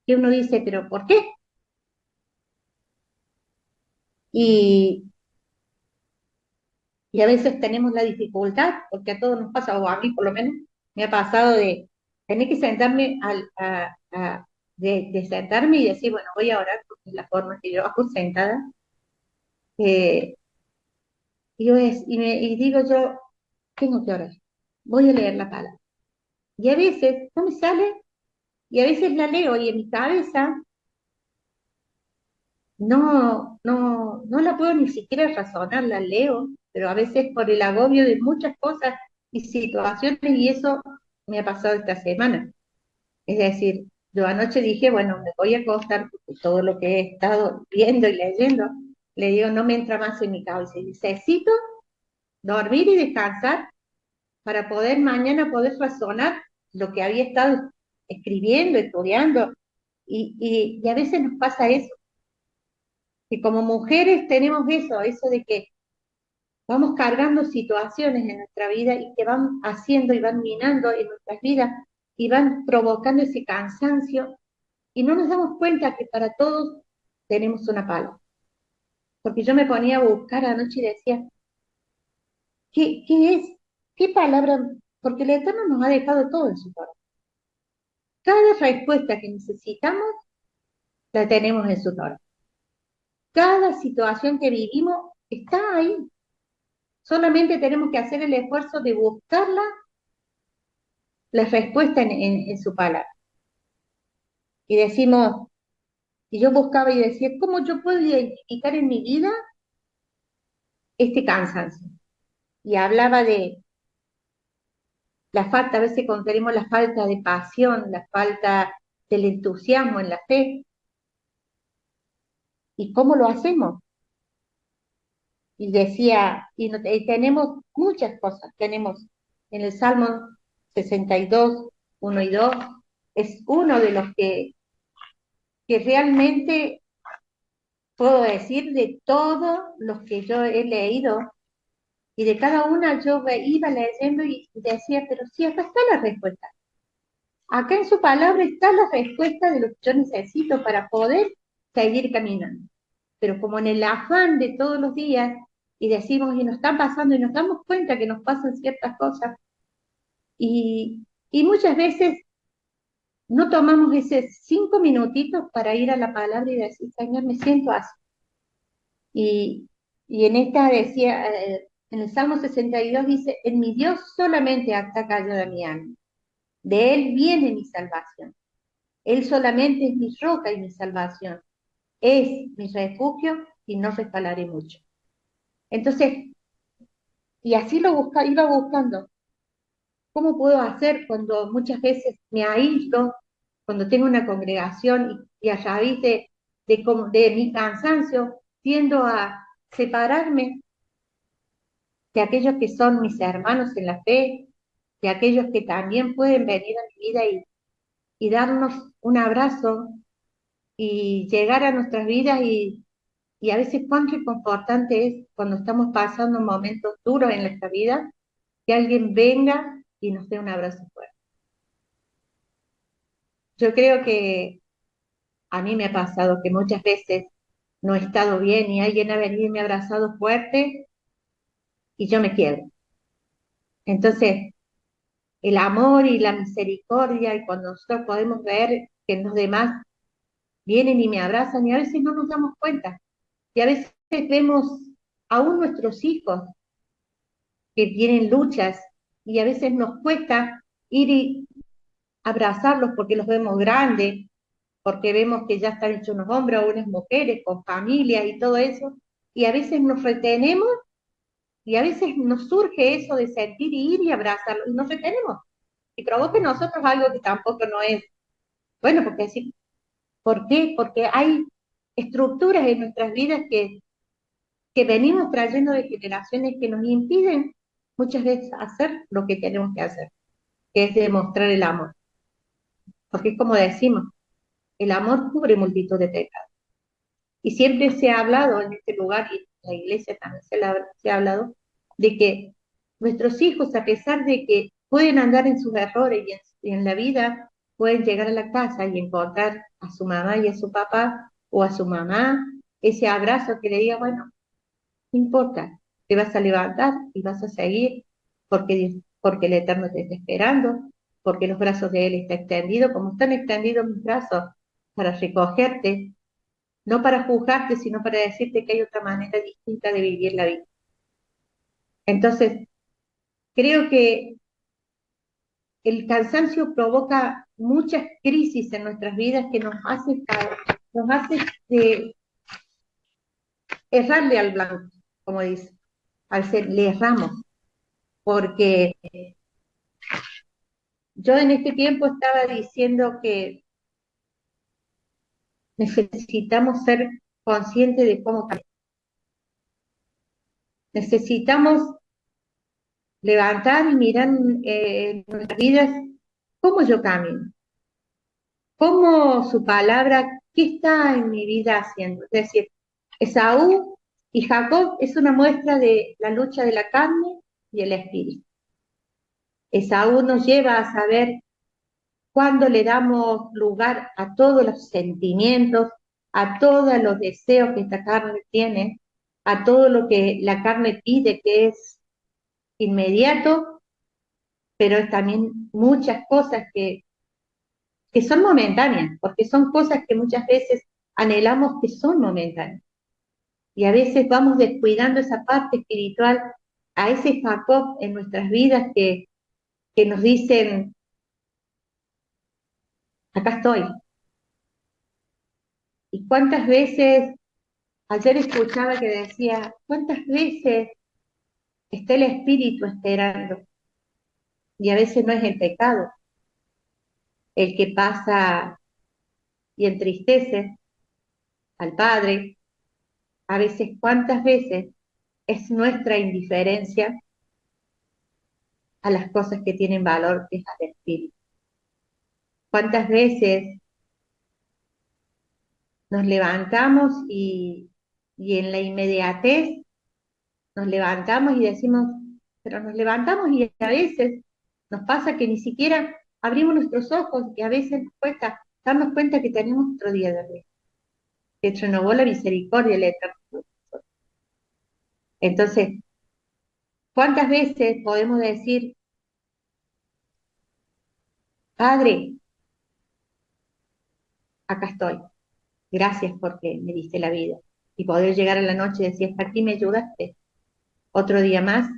que uno dice, pero ¿por qué? Y, y a veces tenemos la dificultad, porque a todos nos pasa, o a mí por lo menos, me ha pasado de tener que sentarme, de sentarme y decir, bueno, voy a orar, porque es la forma que yo hago sentada. eh, y digo yo, tengo que orar, voy a leer la palabra. Y a veces no me sale, y a veces la leo, y en mi cabeza no la puedo ni siquiera razonar, la leo, pero a veces por el agobio de muchas cosas y situaciones, y eso me ha pasado esta semana. Es decir, yo anoche dije, bueno, me voy a acostar porque todo lo que he estado viendo y leyendo, le digo, no me entra más en mi cabeza. Y necesito dormir y descansar para poder mañana poder razonar lo que había estado escribiendo, estudiando. Y a veces nos pasa eso, que como mujeres tenemos eso de que vamos cargando situaciones en nuestra vida y que van haciendo y van minando en nuestras vidas y van provocando ese cansancio y no nos damos cuenta que para todos tenemos una palabra. Porque yo me ponía a buscar anoche y decía, ¿qué es? ¿Qué palabra? Porque el Eterno nos ha dejado todo en su corazón. Cada respuesta que necesitamos la tenemos en su Torah. Cada situación que vivimos está ahí. Solamente tenemos que hacer el esfuerzo de buscarla, la respuesta en su palabra. Y decimos, y yo buscaba y decía, ¿cómo yo puedo identificar en mi vida este cansancio? Y hablaba de la falta, a veces cuando tenemos la falta de pasión, la falta del entusiasmo en la fe, ¿y cómo lo hacemos? Y decía, y tenemos muchas cosas, tenemos en el Salmo 62, 1 y 2, es uno de los que realmente puedo decir de todos los que yo he leído, y de cada una yo iba leyendo y decía, pero sí, acá está la respuesta. Acá en su palabra está la respuesta de lo que yo necesito para poder seguir caminando. Pero como en el afán de todos los días, y decimos, y nos están pasando, y nos damos cuenta que nos pasan ciertas cosas, y muchas veces no tomamos esos 5 minutitos para ir a la palabra y decir, Señor, me siento así. Y, y en esta decía, en el Salmo 62 dice, en mi Dios solamente está callada mi alma. De Él viene mi salvación. Él solamente es mi roca y mi salvación. Es mi refugio y no resbalaré mucho. Entonces, y así iba buscando. ¿Cómo puedo hacer cuando muchas veces me aíslo, cuando tengo una congregación y a raíz de mi cansancio tiendo a separarme de aquellos que son mis hermanos en la fe, de aquellos que también pueden venir a mi vida y darnos un abrazo y llegar a nuestras vidas y a veces cuán reconfortante es cuando estamos pasando momentos duros en nuestra vida, que alguien venga y nos dé un abrazo fuerte. Yo creo que a mí me ha pasado que muchas veces no he estado bien y alguien ha venido y me ha abrazado fuerte y yo me quiebro. Entonces, el amor y la misericordia, y cuando nosotros podemos ver que los demás vienen y me abrazan, y a veces no nos damos cuenta, y a veces vemos aún nuestros hijos que tienen luchas, y a veces nos cuesta ir y abrazarlos porque los vemos grandes, porque vemos que ya están hechos unos hombres o unas mujeres con familias y todo eso, y a veces nos retenemos y a veces nos surge eso de sentir y ir y abrazarlos, y nos retenemos, y provoca en nosotros algo que tampoco no es bueno, porque decir, ¿por qué? Porque hay estructuras en nuestras vidas que venimos trayendo de generaciones que nos impiden muchas veces hacer lo que tenemos que hacer, que es demostrar el amor. Porque es como decimos, el amor cubre multitud de pecados. Y siempre se ha hablado en este lugar, y en la iglesia también se ha hablado, de que nuestros hijos, a pesar de que pueden andar en sus errores y en la vida, pueden llegar a la casa y encontrar a su mamá y a su papá, o a su mamá, ese abrazo que le diga, bueno, no importa, te vas a levantar y vas a seguir, porque el Eterno te está esperando, porque los brazos de Él están extendidos, como están extendidos mis brazos, para recogerte, no para juzgarte, sino para decirte que hay otra manera distinta de vivir la vida. Entonces, creo que el cansancio provoca muchas crisis en nuestras vidas que nos hace caer, nos hace errarle al blanco, como dice, le erramos, porque yo en este tiempo estaba diciendo que necesitamos ser conscientes de cómo cambiar. Necesitamos levantar y mirar en nuestras vidas cómo yo camino, cómo su palabra, qué está en mi vida haciendo. Es decir, Esaú y Jacob es una muestra de la lucha de la carne y el espíritu. Esaú nos lleva a saber cuándo le damos lugar a todos los sentimientos, a todos los deseos que esta carne tiene, a todo lo que la carne pide, que es inmediato, pero es también muchas cosas que son momentáneas, porque son cosas que muchas veces anhelamos que son momentáneas. Y a veces vamos descuidando esa parte espiritual, a ese Jacob en nuestras vidas que nos dicen, acá estoy. Y cuántas veces, ayer escuchaba que decía, cuántas veces está el espíritu esperando, y a veces no es el pecado el que pasa y entristece al Padre, a veces cuántas veces es nuestra indiferencia a las cosas que tienen valor, que es al espíritu. Cuántas veces nos levantamos y en la inmediatez nos levantamos y decimos, pero nos levantamos y a veces nos pasa que ni siquiera abrimos nuestros ojos y a veces nos cuesta darnos cuenta que tenemos otro día de arriba, que renovó la misericordia del Eterno. Entonces, ¿cuántas veces podemos decir, Padre, acá estoy, gracias porque me diste la vida? Y poder llegar a la noche y decir, hasta aquí me ayudaste, otro día más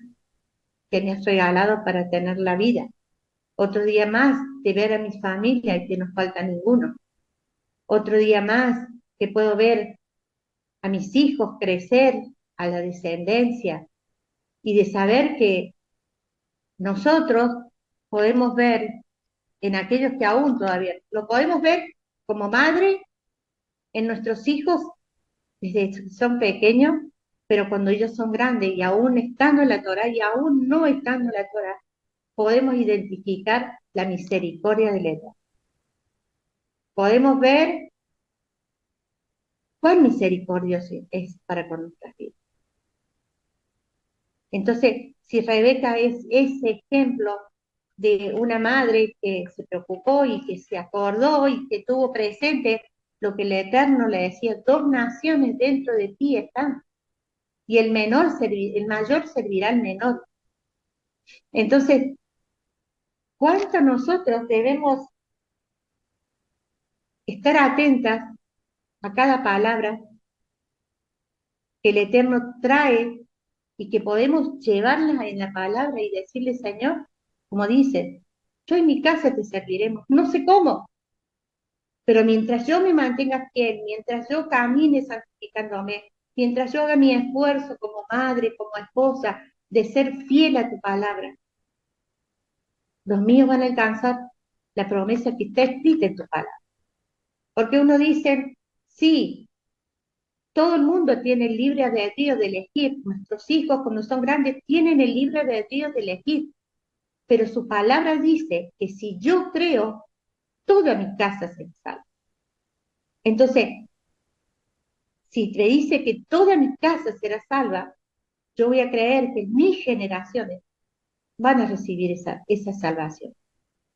que me has regalado para tener la vida, otro día más de ver a mi familia y que no falta ninguno, otro día más que puedo ver a mis hijos crecer, a la descendencia, y de saber que nosotros podemos ver en aquellos que aún todavía, lo podemos ver como madre en nuestros hijos desde que son pequeños, pero cuando ellos son grandes y aún estando en la Torá y aún no estando en la Torá, podemos identificar la misericordia del Eterno. Podemos ver cuán misericordioso es para con nuestras vidas. Entonces, si Rebeca es ese ejemplo de una madre que se preocupó y que se acordó y que tuvo presente lo que el Eterno le decía, dos naciones dentro de ti están, y el mayor servirá al menor. Entonces, ¿cuánto nosotros debemos estar atentas a cada palabra que el Eterno trae y que podemos llevarlas en la palabra y decirle, Señor, como dice, yo en mi casa te serviremos, no sé cómo, pero mientras yo me mantenga fiel, mientras yo camine santificándome, mientras yo haga mi esfuerzo como madre, como esposa, de ser fiel a tu palabra, los míos van a alcanzar la promesa que está escrita en tu palabra. Porque uno dice, sí, todo el mundo tiene el libre albedrío de elegir. Nuestros hijos, cuando son grandes, tienen el libre albedrío de elegir. Pero su palabra dice que si yo creo, toda mi casa se salva. Entonces, si te dice que toda mi casa será salva, yo voy a creer que mis generaciones van a recibir esa salvación.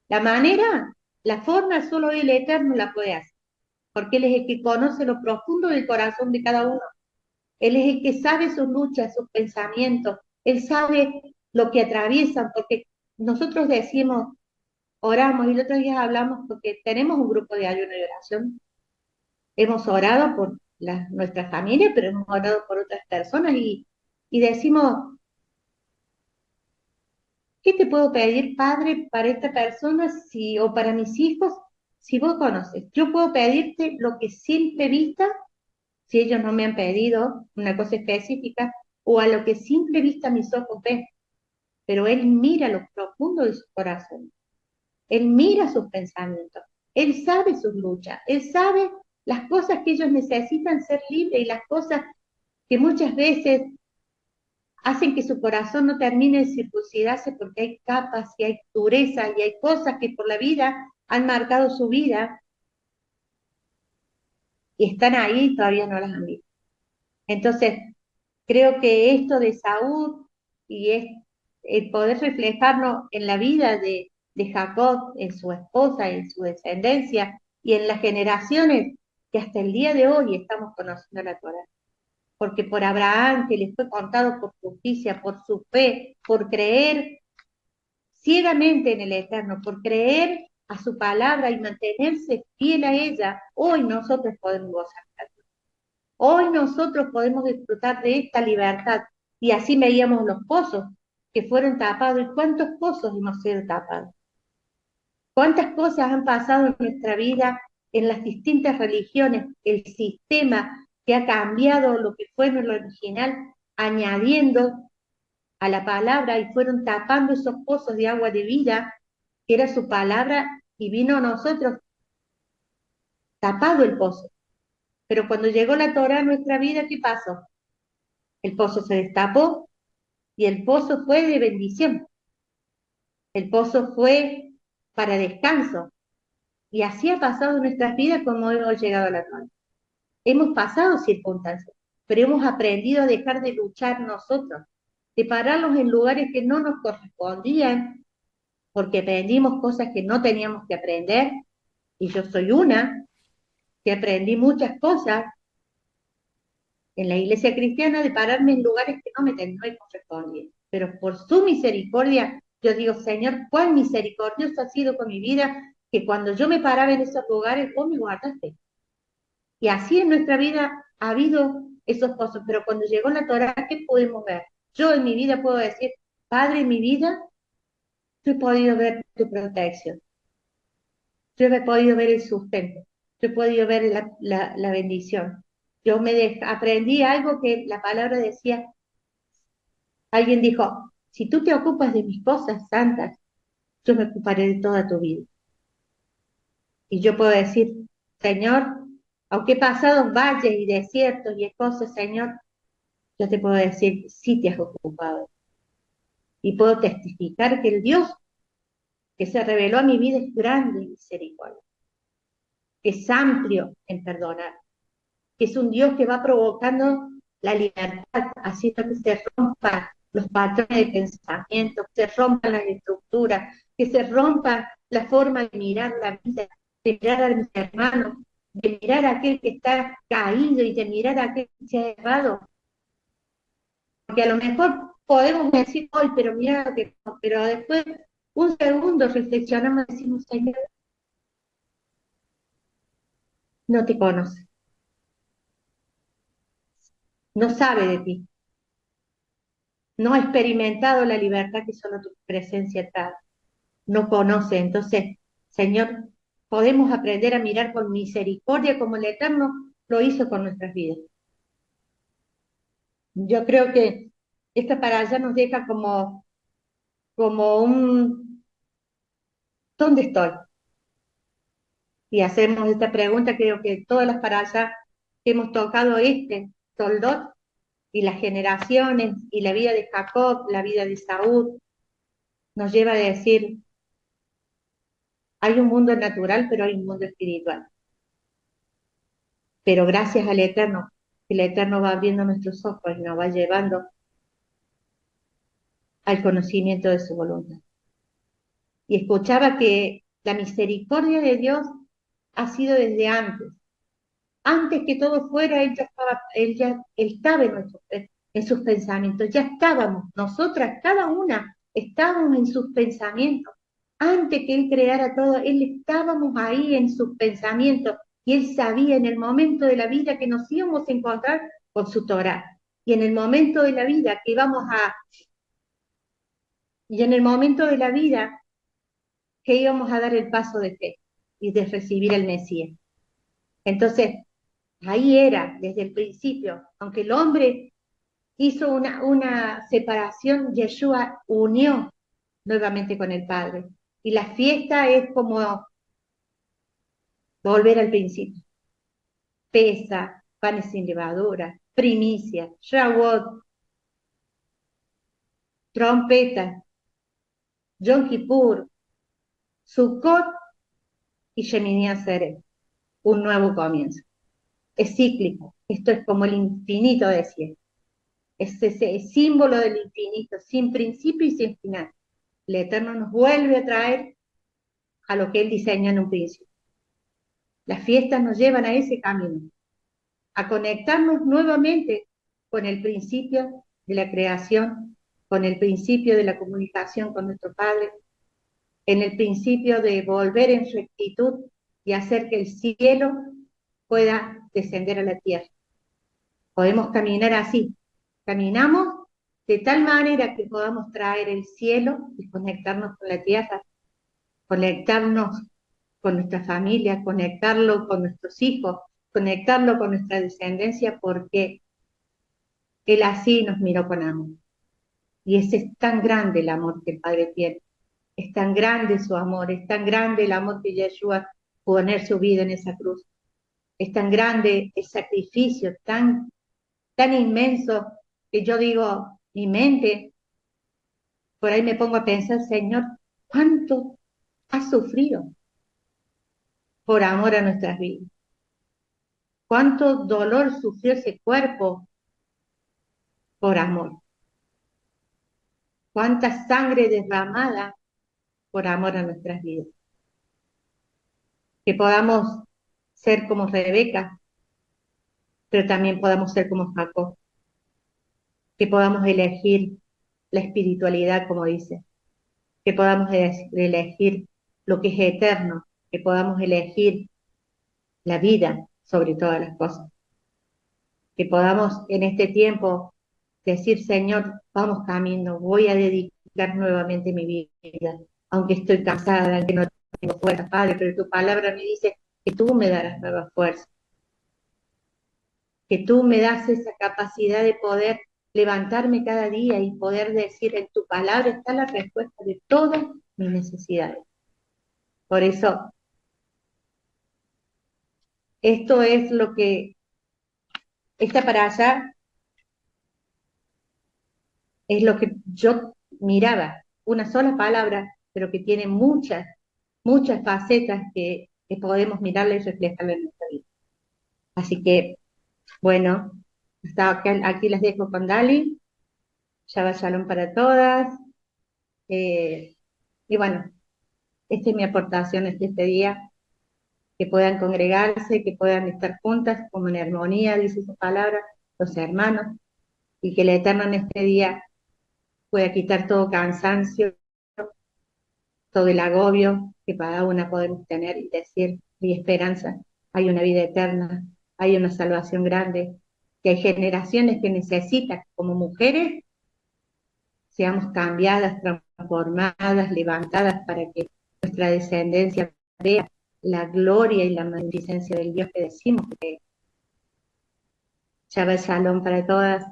La manera, la forma, solo el Eterno la puede hacer. porque Él es el que conoce lo profundo del corazón de cada uno. Él es el que sabe sus luchas, sus pensamientos. Él sabe lo que atraviesan, porque nosotros decimos, oramos, y el otro día hablamos porque tenemos un grupo de ayuno y oración. Hemos orado por nuestra familia, pero hemos orado por otras personas y decimos, ¿qué te puedo pedir, Padre, para esta persona o para mis hijos, si vos conoces? Yo puedo pedirte lo que simple vista, si ellos no me han pedido una cosa específica, o a lo que simple vista mis ojos ven, pero Él mira lo profundo de su corazón, Él mira sus pensamientos, Él sabe sus luchas, Él sabe las cosas que ellos necesitan ser libres y las cosas que muchas veces hacen que su corazón no termine de circuncidarse porque hay capas y hay dureza y hay cosas que por la vida han marcado su vida y están ahí y todavía no las han visto. Entonces, creo que esto de Saúl y es el poder reflejarnos en la vida de Jacob, en su esposa, en su descendencia y en las generaciones que hasta el día de hoy estamos conociendo la Torá. Porque por Abraham, que le fue contado por justicia, por su fe, por creer ciegamente en el Eterno, por creer a su palabra y mantenerse fiel a ella, hoy nosotros podemos gozar. Hoy nosotros podemos disfrutar de esta libertad. Y así veíamos los pozos que fueron tapados. ¿Y cuántos pozos hemos sido tapados? ¿Cuántas cosas han pasado en nuestra vida en las distintas religiones? El sistema que ha cambiado lo que fue en lo original, añadiendo a la palabra y fueron tapando esos pozos de agua de vida, que era su palabra, y vino a nosotros tapado el pozo. Pero cuando llegó la Torá a nuestra vida, ¿qué pasó? El pozo se destapó y el pozo fue de bendición. El pozo fue para descanso. Y así ha pasado en nuestras vidas como hemos llegado a la Torá. Hemos pasado circunstancias, pero hemos aprendido a dejar de luchar nosotros, de pararnos en lugares que no nos correspondían, porque aprendimos cosas que no teníamos que aprender, y yo soy una que aprendí muchas cosas en la iglesia cristiana de pararme en lugares que no me correspondían. Pero por su misericordia, yo digo, Señor, cuán misericordioso ha sido con mi vida, que cuando yo me paraba en esos lugares, vos me guardaste. Y así en nuestra vida ha habido esos pozos, pero cuando llegó la Torá, ¿qué podemos ver? Yo en mi vida puedo decir, Padre, en mi vida, yo he podido ver tu protección, yo he podido ver el sustento, yo he podido ver la bendición. Aprendí algo que la palabra decía, alguien dijo, si tú te ocupas de mis cosas santas, yo me ocuparé de toda tu vida. Y yo puedo decir, Señor, aunque he pasado valles y desiertos y cosas, Señor, yo te puedo decir, sí te has ocupado. Y puedo testificar que el Dios que se reveló a mi vida es grande en misericordia, que es amplio en perdonar, que es un Dios que va provocando la libertad, haciendo que se rompan los patrones de pensamiento, que se rompan las estructuras, que se rompa la forma de mirar la vida, de mirar a mis hermanos, de mirar a aquel que está caído y de mirar a aquel que se ha llevado. Porque a lo mejor podemos decir, hoy, pero mira que no, pero después, un segundo reflexionamos y decimos, Señor, no te conoce, no sabe de ti, no ha experimentado la libertad que solo tu presencia trae, no conoce. Entonces, Señor, podemos aprender a mirar con misericordia como el Eterno lo hizo con nuestras vidas. Yo creo que esta paralla nos deja como un, ¿dónde estoy? Y hacemos esta pregunta, creo que todas las parallas que hemos tocado Toldot, y las generaciones, y la vida de Jacob, la vida de Saúl, nos lleva a decir, hay un mundo natural, pero hay un mundo espiritual. Pero gracias al Eterno, el Eterno va abriendo nuestros ojos y nos va llevando al conocimiento de su voluntad. Y escuchaba que la misericordia de Dios ha sido desde antes, antes que todo fuera, él estaba en sus pensamientos, ya estábamos, nosotras, cada una, estábamos en sus pensamientos. Antes que él creara todo, él estábamos ahí en sus pensamientos y él sabía en el momento de la vida que nos íbamos a encontrar con su Torá y en el momento de la vida que y en el momento de la vida que íbamos a dar el paso de fe y de recibir al Mesías. Entonces, ahí era, desde el principio, aunque el hombre hizo una separación, Yeshua unió nuevamente con el Padre. Y la fiesta es como volver al principio. Pesa, panes sin levadura, primicia, Shavuot, trompeta, Yom Kippur, Sukkot y Shemini Atzeret, un nuevo comienzo. Es cíclico, esto es como el infinito de cielo. Es ese símbolo del infinito, sin principio y sin final. El Eterno nos vuelve a traer a lo que Él diseñó en un principio. Las fiestas nos llevan a ese camino, a conectarnos nuevamente con el principio de la creación, con el principio de la comunicación con nuestro Padre, en el principio de volver en rectitud y hacer que el cielo pueda descender a la tierra. Podemos caminar así, caminamos de tal manera que podamos traer el cielo y conectarnos con la tierra, conectarnos con nuestra familia, conectarlo con nuestros hijos, conectarlo con nuestra descendencia, porque Él así nos miró con amor. Y ese es tan grande el amor que el Padre tiene, es tan grande su amor, es tan grande el amor que Yeshua poner su vida en esa cruz, es tan grande el sacrificio, tan inmenso, que yo digo, mi mente, por ahí me pongo a pensar, Señor, ¿cuánto has sufrido por amor a nuestras vidas? ¿Cuánto dolor sufrió ese cuerpo por amor? ¿Cuánta sangre derramada por amor a nuestras vidas? Que podamos ser como Rebeca, pero también podamos ser como Jacob, que podamos elegir la espiritualidad, como dice, que podamos elegir lo que es eterno, que podamos elegir la vida sobre todas las cosas, que podamos en este tiempo decir, Señor, vamos camino, voy a dedicar nuevamente mi vida, aunque estoy cansada, aunque no tengo fuerza, Padre, pero tu palabra me dice que tú me darás nuevas fuerzas, que tú me das esa capacidad de poder levantarme cada día y poder decir, en tu palabra está la respuesta de todas mis necesidades. Por eso, esto es lo que está para allá, es lo que yo miraba, una sola palabra, pero que tiene muchas facetas que podemos mirarla y reflejarla en nuestra vida. Así que, bueno, hasta aquí las dejo con Dali, Shabbat Shalom para todas, y bueno, esta es mi aportación este día, que puedan congregarse, que puedan estar juntas como en armonía, dice su palabra, los hermanos, y que el Eterno en este día pueda quitar todo cansancio, todo el agobio que cada una podemos tener y decir, hay esperanza, hay una vida eterna, hay una salvación grande, que hay generaciones que necesitan, como mujeres, seamos cambiadas, transformadas, levantadas para que nuestra descendencia vea la gloria y la magnificencia del Dios que decimos que es. Shabbat Shalom para todas.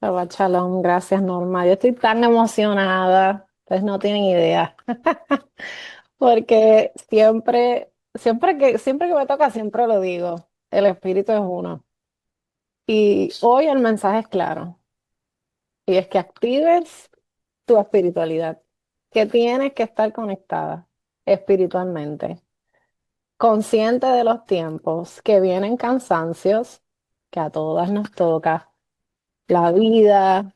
Shabbat Shalom, gracias Norma. Yo estoy tan emocionada, ustedes no tienen idea, porque siempre que me toca, siempre lo digo, el Espíritu es uno. Y hoy el mensaje es claro, y es que actives tu espiritualidad, que tienes que estar conectada espiritualmente, consciente de los tiempos, que vienen cansancios, que a todas nos toca, la vida,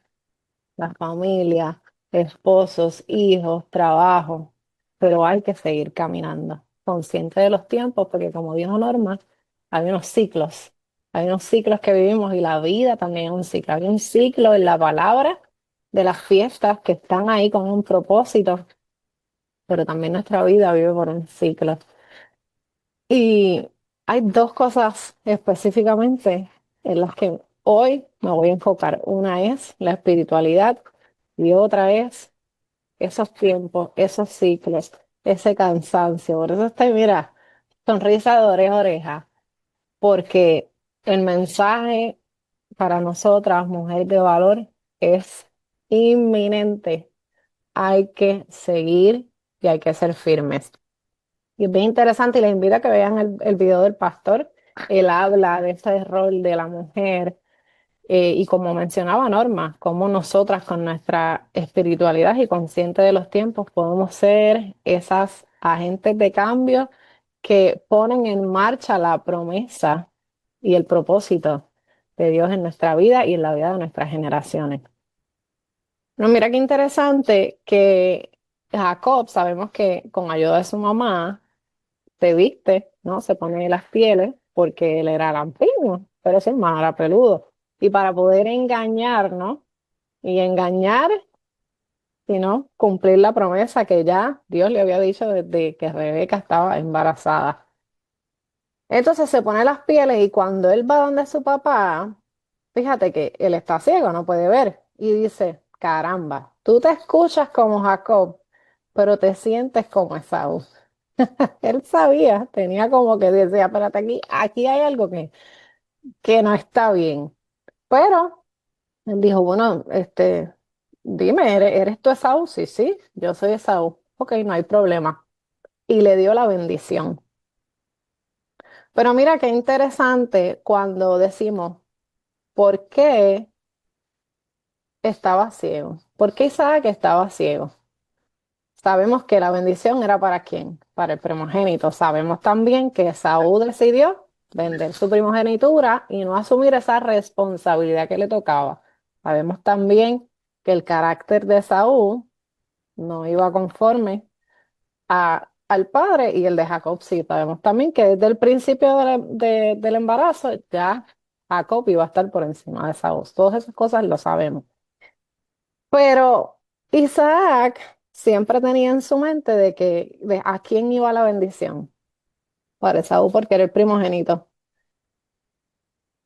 la familia, esposos, hijos, trabajo, pero hay que seguir caminando. consciente de los tiempos, porque como dijo Norma, hay unos ciclos que vivimos y la vida también es un ciclo. Hay un ciclo en la palabra de las fiestas que están ahí con un propósito, pero también nuestra vida vive por un ciclo. Y hay dos cosas específicamente en las que hoy me voy a enfocar. Una es la espiritualidad y otra es esos tiempos, esos ciclos, ese cansancio. Por eso estoy, mira, sonrisa de oreja a oreja, porque el mensaje para nosotras, mujeres de valor, es inminente. Hay que seguir y hay que ser firmes. Y es bien interesante y les invito a que vean el video del pastor. Él habla de ese rol de la mujer y como mencionaba Norma, cómo nosotras con nuestra espiritualidad y consciente de los tiempos podemos ser esas agentes de cambio que ponen en marcha la promesa y el propósito de Dios en nuestra vida y en la vida de nuestras generaciones. No, mira qué interesante que Jacob, sabemos que con ayuda de su mamá, se viste, ¿no? Se pone las pieles porque él era lampiño, pero su hermano era peludo. Y para poder engañar, ¿no? Y engañar, sino cumplir la promesa que ya Dios le había dicho desde que Rebeca estaba embarazada. Entonces se pone las pieles y cuando él va donde su papá, fíjate que él está ciego, no puede ver. Y dice, caramba, tú te escuchas como Jacob, pero te sientes como Esaú. Él sabía, tenía como que decía, espérate, aquí hay algo que no está bien. Pero él dijo, bueno, dime, ¿eres tú Esaú? Sí, sí, yo soy Esaú. Ok, no hay problema. Y le dio la bendición. Pero mira qué interesante cuando decimos, ¿por qué estaba ciego? ¿Por qué Isaac estaba ciego? Sabemos que la bendición era para quién, para el primogénito. Sabemos también que Saúl decidió vender su primogenitura y no asumir esa responsabilidad que le tocaba. Sabemos también que el carácter de Saúl no iba conforme al padre y el de Jacob sí. Sabemos también que desde el principio del embarazo ya Jacob iba a estar por encima de Saúl. Todas esas cosas lo sabemos. Pero Isaac siempre tenía en su mente de a quién iba la bendición. Para Esaú, porque era el primogénito.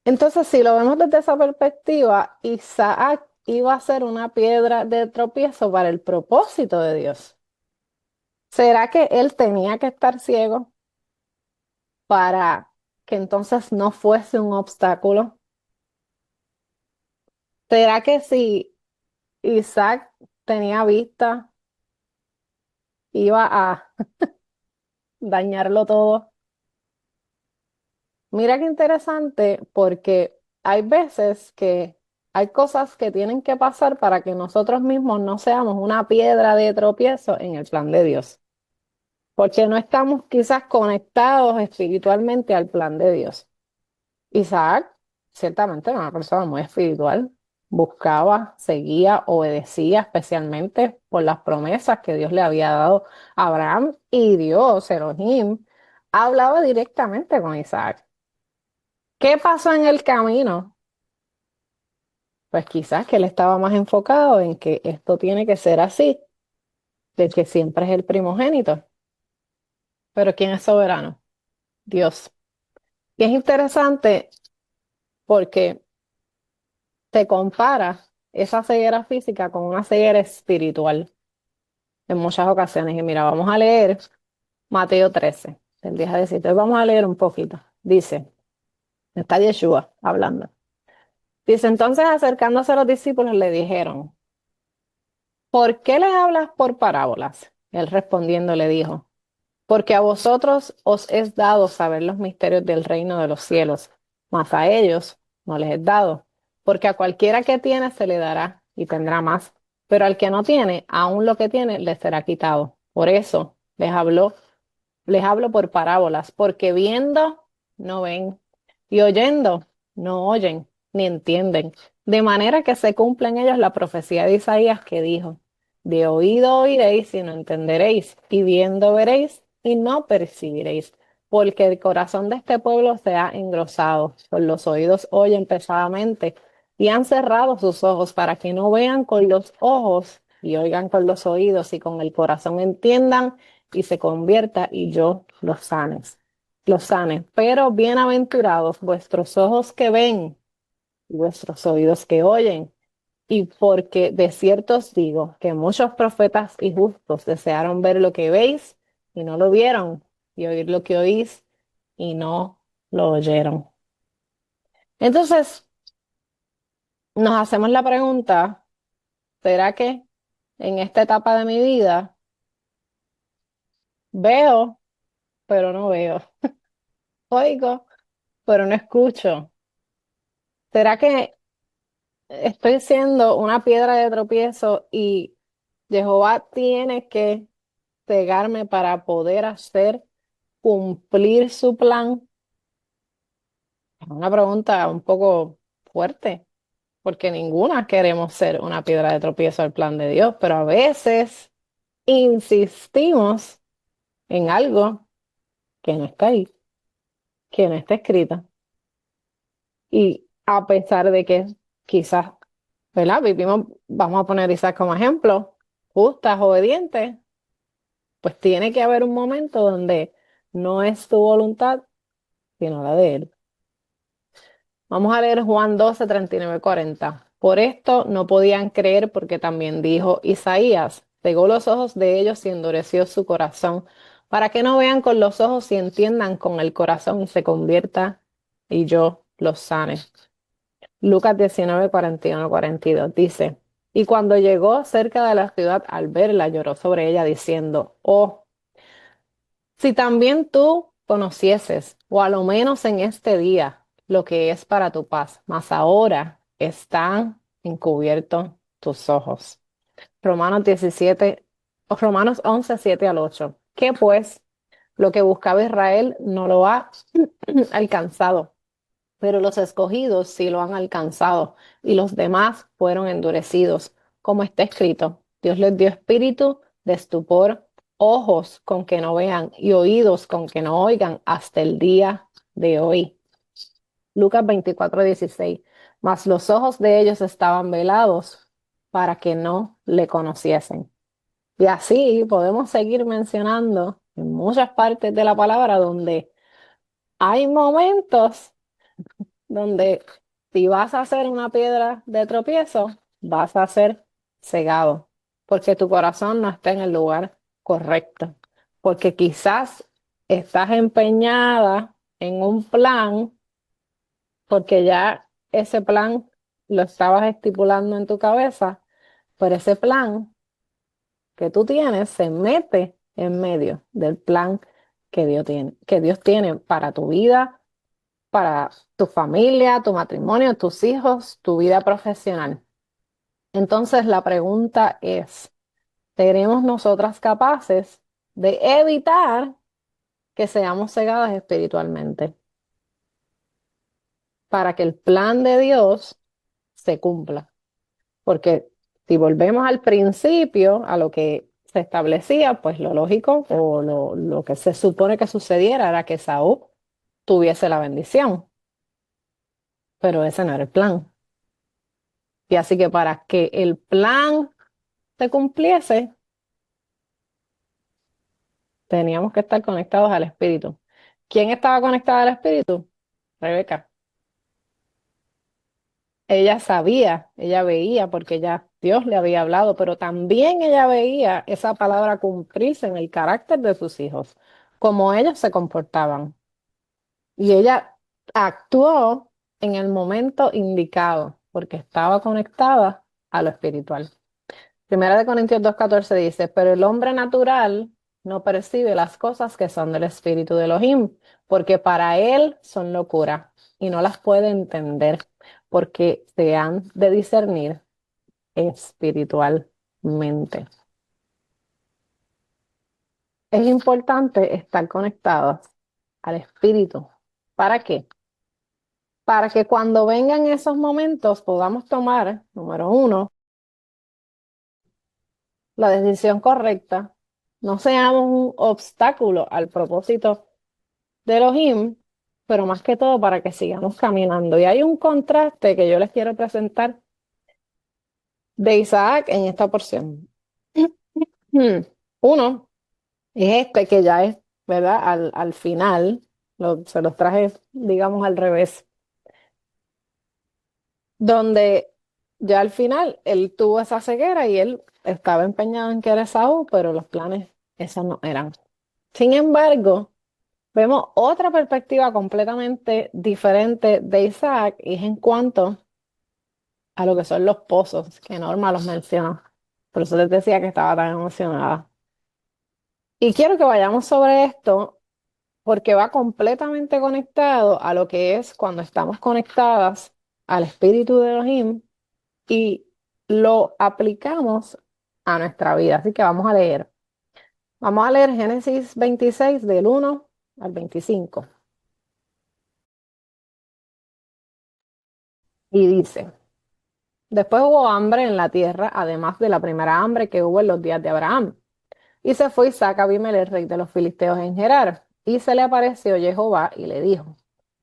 Entonces, si lo vemos desde esa perspectiva, Isaac iba a ser una piedra de tropiezo para el propósito de Dios. ¿Será que él tenía que estar ciego para que entonces no fuese un obstáculo? ¿Será que si Isaac tenía vista, iba a dañarlo todo? Mira qué interesante, porque hay veces que hay cosas que tienen que pasar para que nosotros mismos no seamos una piedra de tropiezo en el plan de Dios, porque no estamos quizás conectados espiritualmente al plan de Dios. Isaac ciertamente era una persona muy espiritual, buscaba, seguía, obedecía especialmente por las promesas que Dios le había dado a Abraham y Dios, Elohim, hablaba directamente con Isaac. ¿Qué pasó en el camino? Pues quizás que él estaba más enfocado en que esto tiene que ser así, de que siempre es el primogénito. Pero ¿quién es soberano? Dios. Y es interesante porque te compara esa ceguera física con una ceguera espiritual en muchas ocasiones. Y mira, vamos a leer Mateo 13, del 10 a 17. Vamos a leer un poquito. Dice, está Yeshua hablando. Dice, entonces acercándose a los discípulos le dijeron, ¿por qué les hablas por parábolas? Él respondiendo le dijo, porque a vosotros os es dado saber los misterios del reino de los cielos, mas a ellos no les es dado, porque a cualquiera que tiene se le dará y tendrá más, pero al que no tiene, aún lo que tiene le será quitado. Por eso les hablo por parábolas, porque viendo no ven y oyendo no oyen ni entienden, de manera que se cumple en ellos la profecía de Isaías que dijo, de oído oiréis y no entenderéis, y viendo veréis y no percibiréis, porque el corazón de este pueblo se ha engrosado, por los oídos oyen pesadamente, y han cerrado sus ojos para que no vean con los ojos y oigan con los oídos y con el corazón entiendan y se convierta y yo los sane. Pero bienaventurados vuestros ojos que ven y vuestros oídos que oyen. Y porque de cierto os digo que muchos profetas y justos desearon ver lo que veis y no lo vieron, y oír lo que oís y no lo oyeron. Entonces, nos hacemos la pregunta, ¿será que en esta etapa de mi vida veo, pero no veo? Oigo, pero no escucho. ¿Será que estoy siendo una piedra de tropiezo y Jehová tiene que cegarme para poder hacer cumplir su plan? Es una pregunta un poco fuerte, porque ninguna queremos ser una piedra de tropiezo al plan de Dios, pero a veces insistimos en algo que no está ahí, que no está escrito. Y a pesar de que quizás, ¿verdad? Vivimos, vamos a poner Isaac como ejemplo, justas, obedientes, pues tiene que haber un momento donde no es tu voluntad, sino la de Él. Vamos a leer Juan 12, 39, 40. Por esto no podían creer porque también dijo Isaías, cegó los ojos de ellos y endureció su corazón, para que no vean con los ojos y entiendan con el corazón y se convierta y yo los sane. Lucas 19, 41, 42 dice, y cuando llegó cerca de la ciudad al verla, lloró sobre ella diciendo, oh, si también tú conocieses, o a lo menos en este día, lo que es para tu paz, mas ahora están encubiertos tus ojos. Romanos 17, o Romanos 11, 7 al 8. ¿Qué pues? Lo que buscaba Israel no lo ha alcanzado, pero los escogidos sí lo han alcanzado, y los demás fueron endurecidos, como está escrito. Dios les dio espíritu de estupor, ojos con que no vean y oídos con que no oigan hasta el día de hoy. Lucas 24:16. Mas los ojos de ellos estaban velados para que no le conociesen. Y así podemos seguir mencionando en muchas partes de la palabra donde hay momentos donde si vas a ser una piedra de tropiezo, vas a ser cegado, porque tu corazón no está en el lugar correcto, porque quizás estás empeñada en un plan, porque ya ese plan lo estabas estipulando en tu cabeza, pero ese plan que tú tienes se mete en medio del plan que Dios tiene para tu vida, para tu familia, tu matrimonio, tus hijos, tu vida profesional. Entonces la pregunta es, ¿seremos nosotras capaces de evitar que seamos cegadas espiritualmente para que el plan de Dios se cumpla? Porque si volvemos al principio, a lo que se establecía, pues lo lógico o lo que se supone que sucediera era que Saúl tuviese la bendición, pero ese no era el plan. Y así que para que el plan se cumpliese, teníamos que estar conectados al Espíritu. ¿Quién estaba conectada al Espíritu? Rebeca. Ella sabía, ella veía, porque ya Dios le había hablado, pero también ella veía esa palabra cumplirse en el carácter de sus hijos, como ellos se comportaban. Y ella actuó en el momento indicado, porque estaba conectada a lo espiritual. Primera de Corintios 2:14 dice, pero el hombre natural no percibe las cosas que son del espíritu de Elohim, porque para él son locura y no las puede entender, porque se han de discernir espiritualmente. Es importante estar conectados al espíritu. ¿Para qué? Para que cuando vengan esos momentos podamos tomar, número uno, la decisión correcta no seamos un obstáculo al propósito de Elohim, pero más que todo para que sigamos caminando. Y hay un contraste que yo les quiero presentar de Isaac en esta porción. Uno es este que ya es, ¿verdad? Al final, se los traje, digamos, al revés, donde ya al final él tuvo esa ceguera y él estaba empeñado en que era Esaú, pero los planes esos no eran. Sin embargo, vemos otra perspectiva completamente diferente de Isaac y es en cuanto a lo que son los pozos, que Norma los menciona. Por eso les decía que estaba tan emocionada. Y quiero que vayamos sobre esto porque va completamente conectado a lo que es cuando estamos conectadas al espíritu de Elohim y lo aplicamos a nuestra vida. Así que vamos a leer. Vamos a leer Génesis 26 del 1 al 25. Y dice, después hubo hambre en la tierra, además de la primera hambre que hubo en los días de Abraham. Y se fue Isaac a Abimelech, rey de los filisteos en Gerar. Y se le apareció Jehová y le dijo,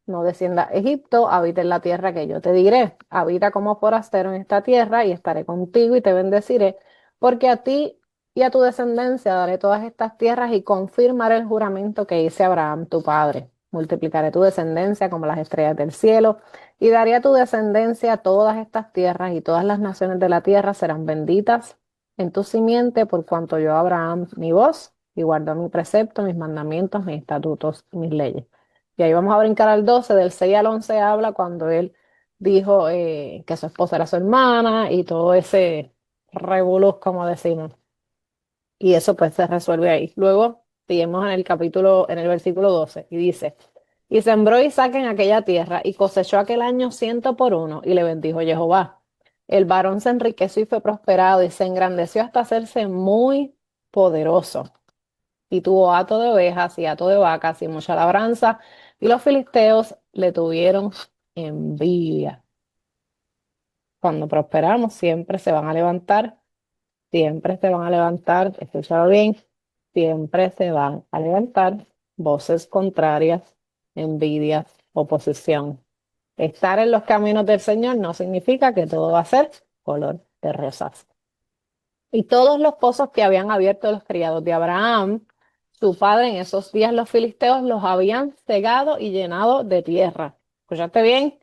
no descienda a Egipto, habita en la tierra que yo te diré. Habita como forastero en esta tierra y estaré contigo y te bendeciré, porque a ti y a tu descendencia daré todas estas tierras y confirmaré el juramento que hice a Abraham tu padre. Multiplicaré tu descendencia como las estrellas del cielo y daré a tu descendencia todas estas tierras y todas las naciones de la tierra serán benditas en tu simiente por cuanto yo a Abraham mi voz y guardó mi precepto, mis mandamientos, mis estatutos y mis leyes. Y ahí vamos a brincar al 12, del 6 al 11 habla cuando él dijo que su esposa era su hermana y todo ese revolú, como decimos. Y eso pues se resuelve ahí. Luego seguimos en el versículo 12 y dice, y sembró Isaac en aquella tierra y cosechó aquel año 100 por 1 y le bendijo Jehová. El varón se enriqueció y fue prosperado y se engrandeció hasta hacerse muy poderoso y tuvo hato de ovejas y hato de vacas y mucha labranza, y los filisteos le tuvieron envidia. Cuando prosperamos, siempre se van a levantar, escúchalo bien, siempre se van a levantar voces contrarias, envidias, oposición. Estar en los caminos del Señor no significa que todo va a ser color de rosas. Y todos los pozos que habían abierto los criados de Abraham, su padre en esos días los filisteos los habían cegado y llenado de tierra. ¿Escuchaste bien?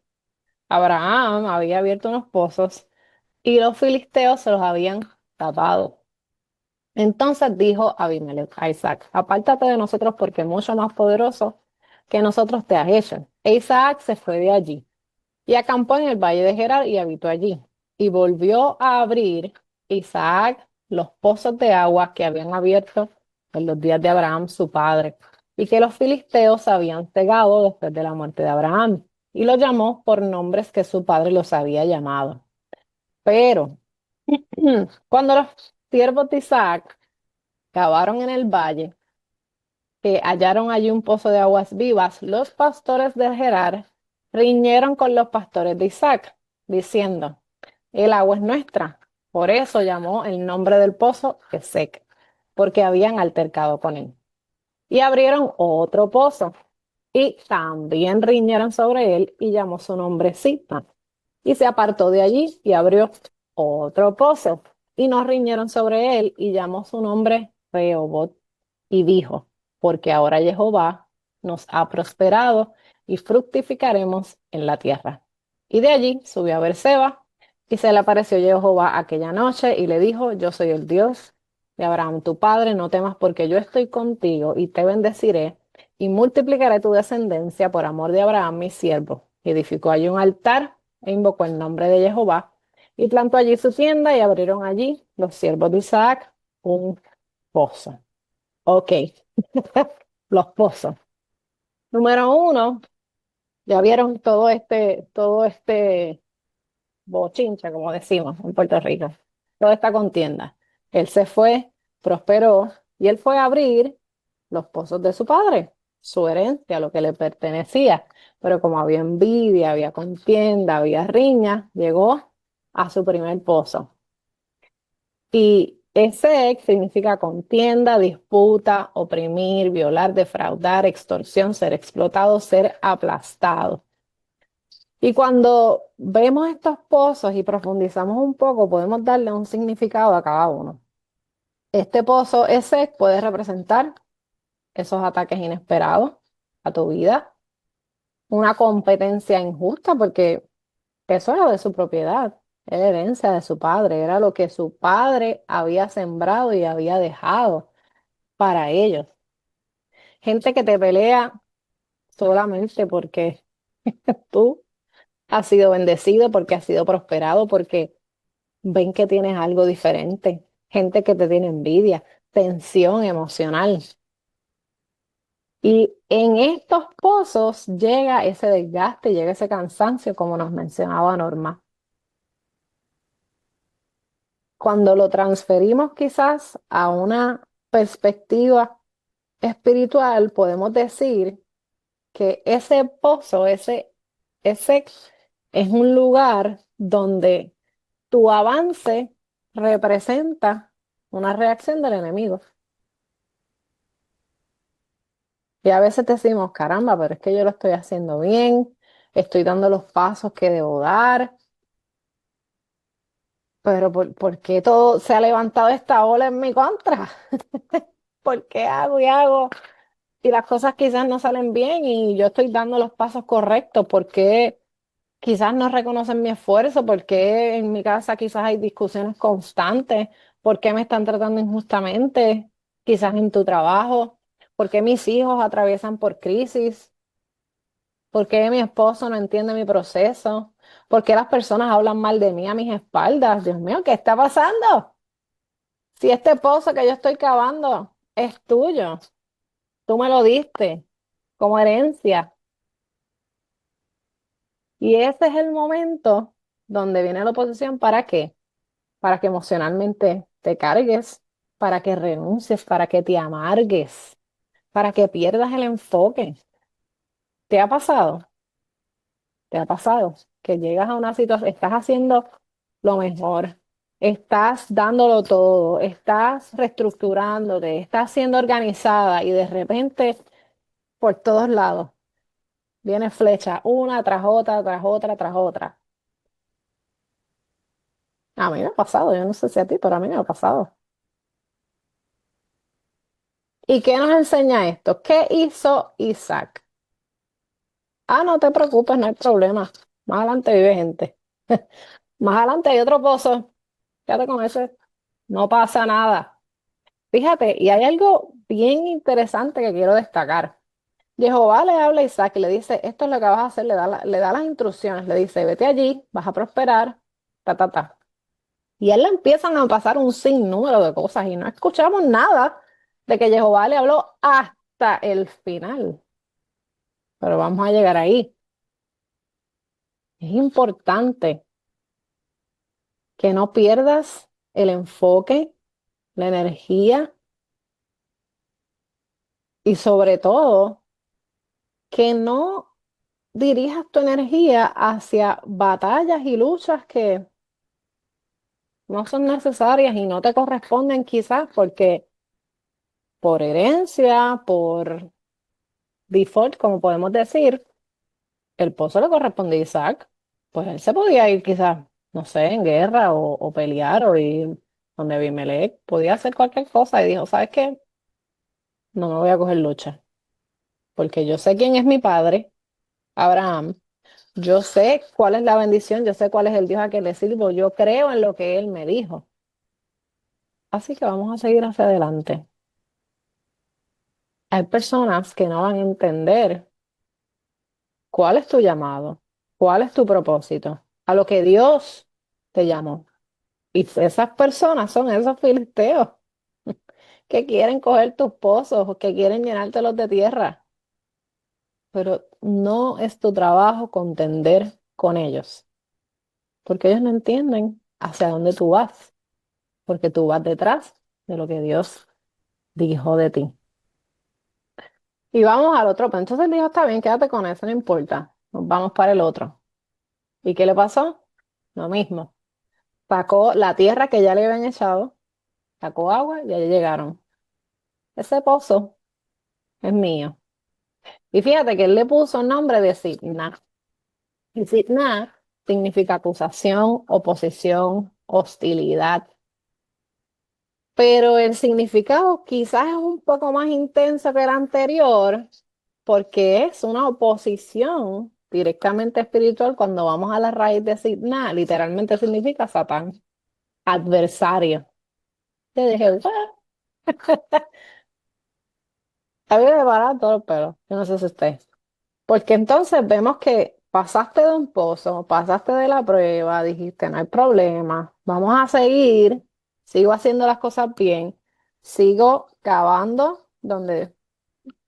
Abraham había abierto unos pozos y los filisteos se los habían tapado. Entonces dijo Abimelech a Isaac, apártate de nosotros porque mucho más poderoso que nosotros te has hecho. E Isaac se fue de allí y acampó en el valle de Gerar y habitó allí. Y volvió a abrir Isaac los pozos de agua que habían abierto en los días de Abraham su padre, y que los filisteos habían cegado después de la muerte de Abraham, y los llamó por nombres que su padre los había llamado. Pero cuando los siervos de Isaac cavaron en el valle, que hallaron allí un pozo de aguas vivas, los pastores de Gerar riñeron con los pastores de Isaac, diciendo, el agua es nuestra. Por eso llamó el nombre del pozo Esek, porque habían altercado con él. Y abrieron otro pozo, y también riñeron sobre él, y llamó su nombre Sitna. Y se apartó de allí y abrió otro pozo, y no riñeron sobre él, y llamó su nombre Rehobot, y dijo, porque ahora Jehová nos ha prosperado y fructificaremos en la tierra. Y de allí subió a Beerseba y se le apareció Jehová aquella noche y le dijo, yo soy el Dios de Abraham tu padre, no temas porque yo estoy contigo y te bendeciré y multiplicaré tu descendencia por amor de Abraham mi siervo. Y edificó allí un altar e invocó el nombre de Jehová y plantó allí su tienda y abrieron allí los siervos de Isaac un pozo. Ok, los pozos. Número uno, ya vieron todo este bochincha, como decimos en Puerto Rico, toda esta contienda. Él se fue, prosperó, y él fue a abrir los pozos de su padre, su herencia, lo que le pertenecía. Pero como había envidia, había contienda, había riña, llegó a su primer pozo. Y Ese ex significa contienda, disputa, oprimir, violar, defraudar, extorsión, ser explotado, ser aplastado. Y cuando vemos estos pozos y profundizamos un poco, podemos darle un significado a cada uno. Este pozo, ese puede representar esos ataques inesperados a tu vida, una competencia injusta, porque eso era de su propiedad, era herencia de su padre, era lo que su padre había sembrado y había dejado para ellos. Gente que te pelea solamente porque tú has sido bendecido, porque has sido prosperado, porque ven que tienes algo diferente. Gente que te tiene envidia, tensión emocional. Y en estos pozos llega ese desgaste, llega ese cansancio, como nos mencionaba Norma. Cuando lo transferimos quizás a una perspectiva espiritual, podemos decir que ese pozo, ese es un lugar donde tu avance representa una reacción del enemigo. Y a veces decimos, caramba, pero es que yo lo estoy haciendo bien, estoy dando los pasos que debo dar, pero ¿por qué todo se ha levantado esta ola en mi contra? ¿Por qué hago y hago? Y las cosas quizás no salen bien y yo estoy dando los pasos correctos. ¿Por qué quizás no reconocen mi esfuerzo? ¿Por qué en mi casa quizás hay discusiones constantes? ¿Por qué me están tratando injustamente? Quizás en tu trabajo. ¿Por qué mis hijos atraviesan por crisis? ¿Por qué mi esposo no entiende mi proceso? ¿Por qué las personas hablan mal de mí a mis espaldas? Dios mío, ¿qué está pasando? Si este pozo que yo estoy cavando es tuyo, tú me lo diste como herencia. Y ese es el momento donde viene la oposición. ¿Para qué? Para que emocionalmente te cargues, para que renuncies, para que te amargues, para que pierdas el enfoque. ¿Te ha pasado? ¿Te ha pasado que llegas a una situación, estás haciendo lo mejor, estás dándolo todo, estás reestructurándote, estás siendo organizada y de repente por todos lados viene flecha, una tras otra, tras otra, tras otra? A mí me ha pasado, yo no sé si a ti, pero a mí me ha pasado. ¿Y qué nos enseña esto? ¿Qué hizo Isaac? Ah, no te preocupes, no hay problema. Más adelante vive gente. Más adelante hay otro pozo. Quédate con ese. No pasa nada. Fíjate, y hay algo bien interesante que quiero destacar. Jehová le habla a Isaac y le dice, esto es lo que vas a hacer, le da las instrucciones, le dice, vete allí, vas a prosperar, ta, ta, ta. Y a él le empiezan a pasar un sinnúmero de cosas y no escuchamos nada de que Jehová le habló hasta el final. Pero vamos a llegar ahí. Es importante que no pierdas el enfoque, la energía y sobre todo que no dirijas tu energía hacia batallas y luchas que no son necesarias y no te corresponden quizás porque por herencia, por default, como podemos decir, el pozo le corresponde a Isaac. Pues él se podía ir quizás, no sé, en guerra o pelear o ir donde Abimelech, podía hacer cualquier cosa y dijo, ¿sabes qué? No me voy a coger lucha porque yo sé quién es mi padre, Abraham. Yo sé cuál es la bendición, yo sé cuál es el Dios a quien le sirvo, yo creo en lo que Él me dijo. Así que vamos a seguir hacia adelante. Hay personas que no van a entender cuál es tu llamado, cuál es tu propósito, a lo que Dios te llamó. Y esas personas son esos filisteos que quieren coger tus pozos o que quieren llenártelos de tierra. Pero no es tu trabajo contender con ellos, porque ellos no entienden hacia dónde tú vas, porque tú vas detrás de lo que Dios dijo de ti. Y vamos al otro. Pero entonces él dijo, está bien, quédate con eso, no importa. Nos vamos para el otro. ¿Y qué le pasó? Lo mismo. Sacó la tierra que ya le habían echado, sacó agua y allí llegaron. Ese pozo es mío. Y fíjate que él le puso el nombre de Sitna. Y Sitna significa acusación, oposición, hostilidad. Pero el significado quizás es un poco más intenso que el anterior, porque es una oposición directamente espiritual. Cuando vamos a la raíz de Sitna, literalmente significa Satán, adversario. Te dije, "What?". A mí me paran todos los pelos. Yo no sé si usted. Porque entonces vemos que pasaste de un pozo, pasaste de la prueba, dijiste, no hay problema, vamos a seguir, sigo haciendo las cosas bien, sigo cavando donde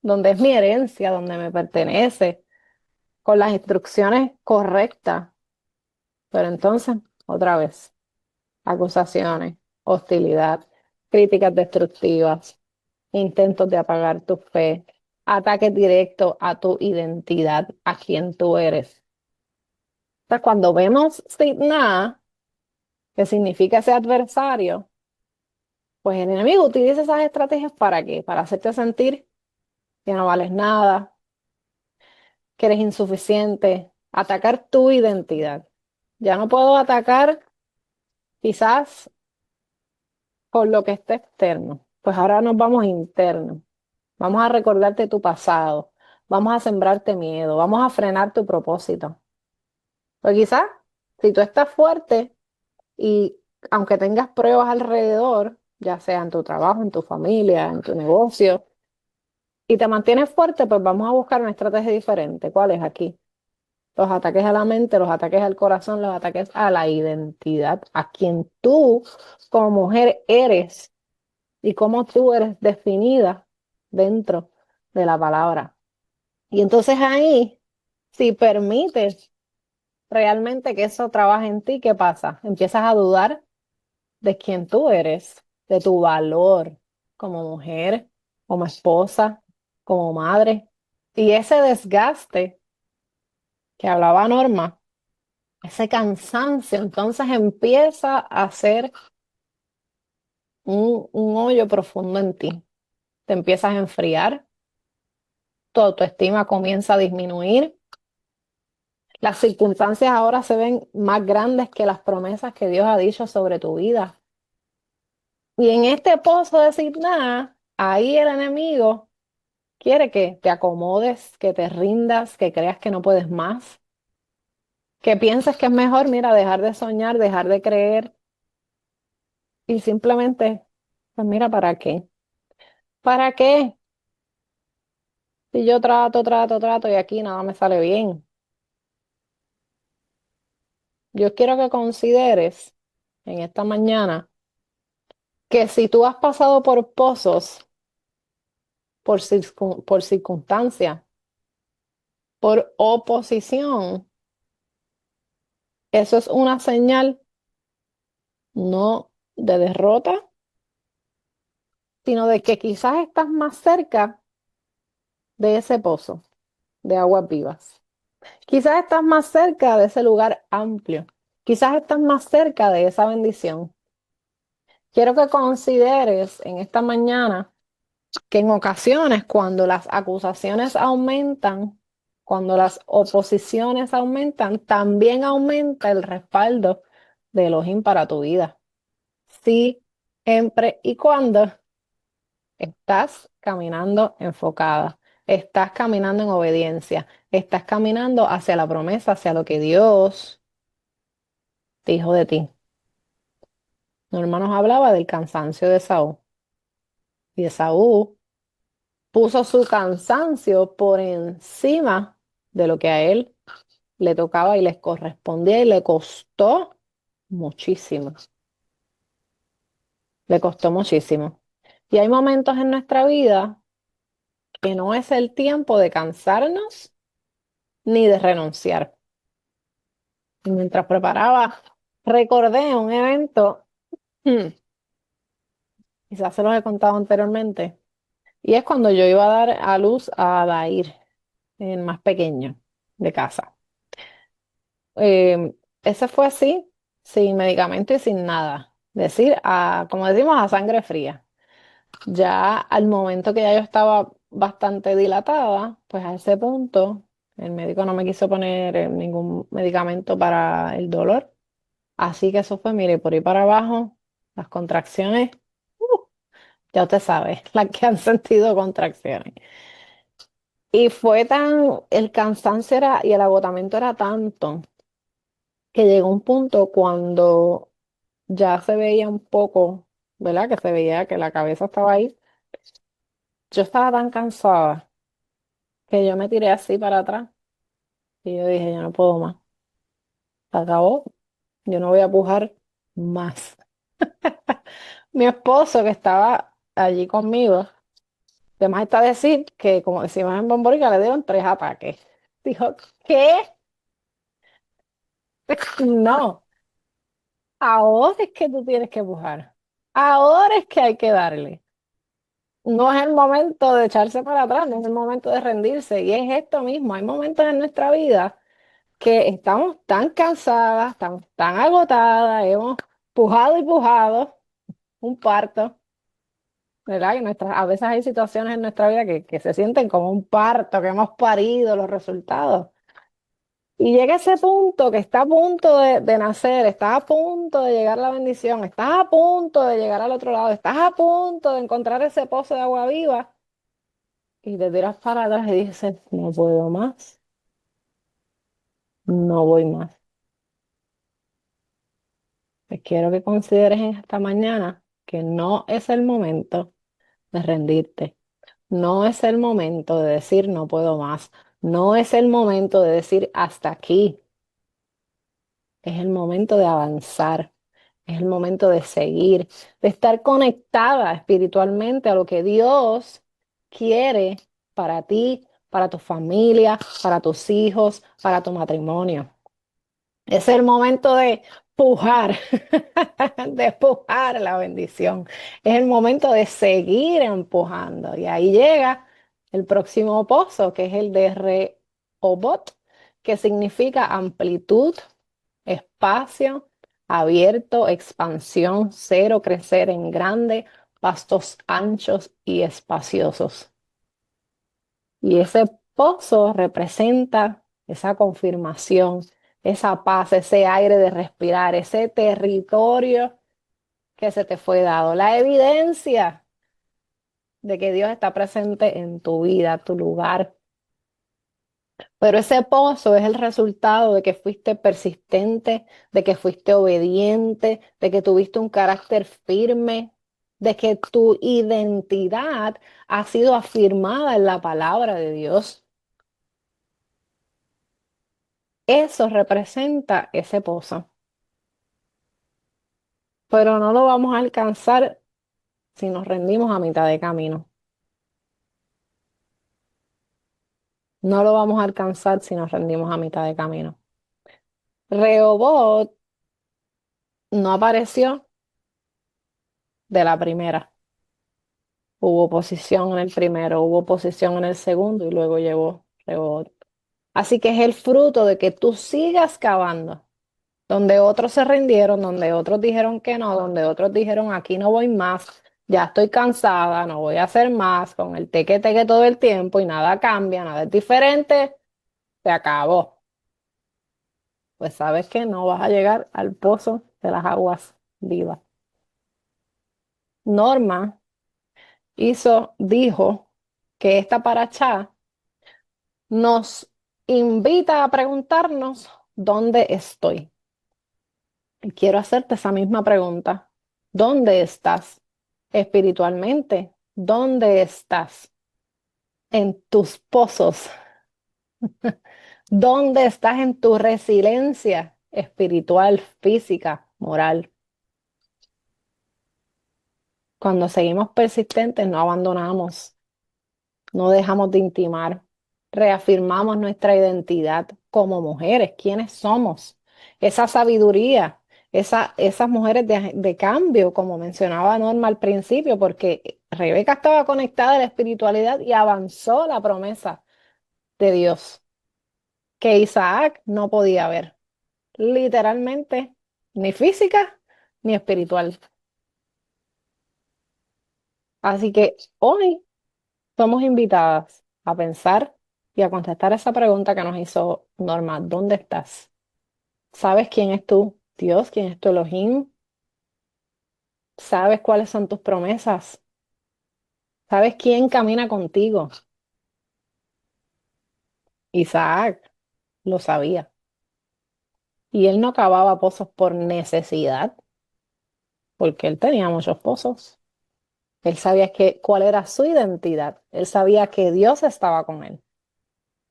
es mi herencia, donde me pertenece, con las instrucciones correctas. Pero entonces, otra vez, acusaciones, hostilidad, críticas destructivas, intentos de apagar tu fe, ataques directos a tu identidad, a quien tú eres. Sea, cuando vemos Sidna, que significa ese adversario, pues el enemigo utiliza esas estrategias ¿para qué? Para hacerte sentir que no vales nada, que eres insuficiente, atacar tu identidad. Ya no puedo atacar quizás por lo que está externo, pues ahora nos vamos interno. Vamos a recordarte tu pasado, vamos a sembrarte miedo, vamos a frenar tu propósito. Pues quizás si tú estás fuerte, y aunque tengas pruebas alrededor, ya sea en tu trabajo, en tu familia, en tu negocio, y te mantienes fuerte, pues vamos a buscar una estrategia diferente. ¿Cuál es aquí? Los ataques a la mente, los ataques al corazón, los ataques a la identidad, a quien tú como mujer eres y cómo tú eres definida dentro de la palabra. Y entonces ahí, si permites realmente que eso trabaje en ti, ¿qué pasa? Empiezas a dudar de quién tú eres, de tu valor como mujer, como esposa, como madre. Y ese desgaste que hablaba Norma, ese cansancio, entonces empieza a ser un hoyo profundo en ti. Te empiezas a enfriar, tu autoestima comienza a disminuir. Las circunstancias ahora se ven más grandes que las promesas que Dios ha dicho sobre tu vida. Y en este pozo de Sidná, ahí el enemigo quiere que te acomodes, que te rindas, que creas que no puedes más, que pienses que es mejor, mira, dejar de soñar, dejar de creer y simplemente, pues mira, ¿para qué? ¿Para qué? Si yo trato y aquí nada me sale bien. Yo quiero que consideres en esta mañana que si tú has pasado por pozos, por circunstancia, por oposición, eso es una señal no de derrota, sino de que quizás estás más cerca de ese pozo de aguas vivas. Quizás estás más cerca de ese lugar amplio. Quizás estás más cerca de esa bendición. Quiero que consideres en esta mañana que en ocasiones cuando las acusaciones aumentan, cuando las oposiciones aumentan, también aumenta el respaldo de Elohim para tu vida. Siempre y cuando estás caminando enfocada, estás caminando en obediencia, estás caminando hacia la promesa, hacia lo que Dios dijo de ti. Norma nos hablaba del cansancio de Esaú. Y Esaú puso su cansancio por encima de lo que a él le tocaba y les correspondía y le costó muchísimo. Le costó muchísimo. Y hay momentos en nuestra vida que no es el tiempo de cansarnos ni de renunciar. Y mientras preparaba, recordé un evento, quizás se los he contado anteriormente, y es cuando yo iba a dar a luz a Dair, el más pequeño de casa. Ese fue así, sin medicamento y sin nada. decir, como decimos, a sangre fría. Ya al momento que ya yo estaba bastante dilatada, pues a ese punto el médico no me quiso poner ningún medicamento para el dolor. Así que eso fue, mire, por ahí para abajo, las contracciones, uh, ya usted sabe, las que han sentido contracciones. Y fue el cansancio era, y el agotamiento era tanto que llegó un punto cuando ya se veía un poco, ¿verdad? Que se veía que la cabeza estaba ahí. Yo estaba tan cansada que yo me tiré así para atrás y yo dije, yo no puedo más. Se acabó, yo no voy a pujar más. Mi esposo que estaba allí conmigo, además está decir que, como decimos en Bomborica, le dieron 3 ataques. Dijo, ¿qué? No, ahora es que tú tienes que pujar. Ahora es que hay que darle. No es el momento de echarse para atrás, no es el momento de rendirse. Y es esto mismo, hay momentos en nuestra vida que estamos tan cansadas, estamos tan agotadas, hemos pujado y pujado, un parto, ¿verdad? Y a veces hay situaciones en nuestra vida que se sienten como un parto, que hemos parido los resultados. Y llega ese punto que está a punto de nacer, estás a punto de llegar la bendición, estás a punto de llegar al otro lado, estás a punto de encontrar ese pozo de agua viva y te tiras para atrás y dices, no puedo más, no voy más. Te quiero que consideres en esta mañana que no es el momento de rendirte, no es el momento de decir no puedo más, no es el momento de decir hasta aquí, es el momento de avanzar. Es el momento de seguir, de estar conectada espiritualmente a lo que Dios quiere para ti, para tu familia, para tus hijos, para tu matrimonio. Es el momento de pujar, de pujar la bendición. Es el momento de seguir empujando. Y ahí llega el próximo pozo, que es el de Rehobot, que significa amplitud, espacio, abierto, expansión, cero, crecer en grande, pastos anchos y espaciosos. Y ese pozo representa esa confirmación, esa paz, ese aire de respirar, ese territorio que se te fue dado, la evidencia de que Dios está presente en tu vida, tu lugar. Pero ese pozo es el resultado de que fuiste persistente, de que fuiste obediente, de que tuviste un carácter firme, de que tu identidad ha sido afirmada en la palabra de Dios. Eso representa ese pozo. Pero no lo vamos a alcanzar si nos rendimos a mitad de camino. No lo vamos a alcanzar si nos rendimos a mitad de camino. Rehobot no apareció de la primera. Hubo oposición en el primero, hubo oposición en el segundo y luego llegó Rehobot. Así que es el fruto de que tú sigas cavando. Donde otros se rindieron, donde otros dijeron que no, donde otros dijeron aquí no voy más, ya estoy cansada, no voy a hacer más, con el teque todo el tiempo y nada cambia, nada es diferente, se acabó. Pues sabes que no vas a llegar al pozo de las aguas vivas. Norma dijo que esta paracha nos invita a preguntarnos dónde estoy. Y quiero hacerte esa misma pregunta. ¿Dónde estás espiritualmente? ¿Dónde estás en tus pozos? ¿Dónde estás en tu resiliencia espiritual, física, moral? Cuando seguimos persistentes, no abandonamos, no dejamos de intimar, reafirmamos nuestra identidad como mujeres, quiénes somos, esa sabiduría, esas mujeres de cambio, como mencionaba Norma al principio, porque Rebeca estaba conectada a la espiritualidad y avanzó la promesa de Dios, que Isaac no podía ver, literalmente, ni física ni espiritual. Así que hoy somos invitadas a pensar y a contestar esa pregunta que nos hizo Norma. ¿Dónde estás? ¿Sabes quién es tu Dios? ¿Quién es tu Elohim? ¿Sabes cuáles son tus promesas? ¿Sabes quién camina contigo? Isaac lo sabía. Y él no cavaba pozos por necesidad, porque él tenía muchos pozos. Él sabía cuál era su identidad. Él sabía que Dios estaba con él.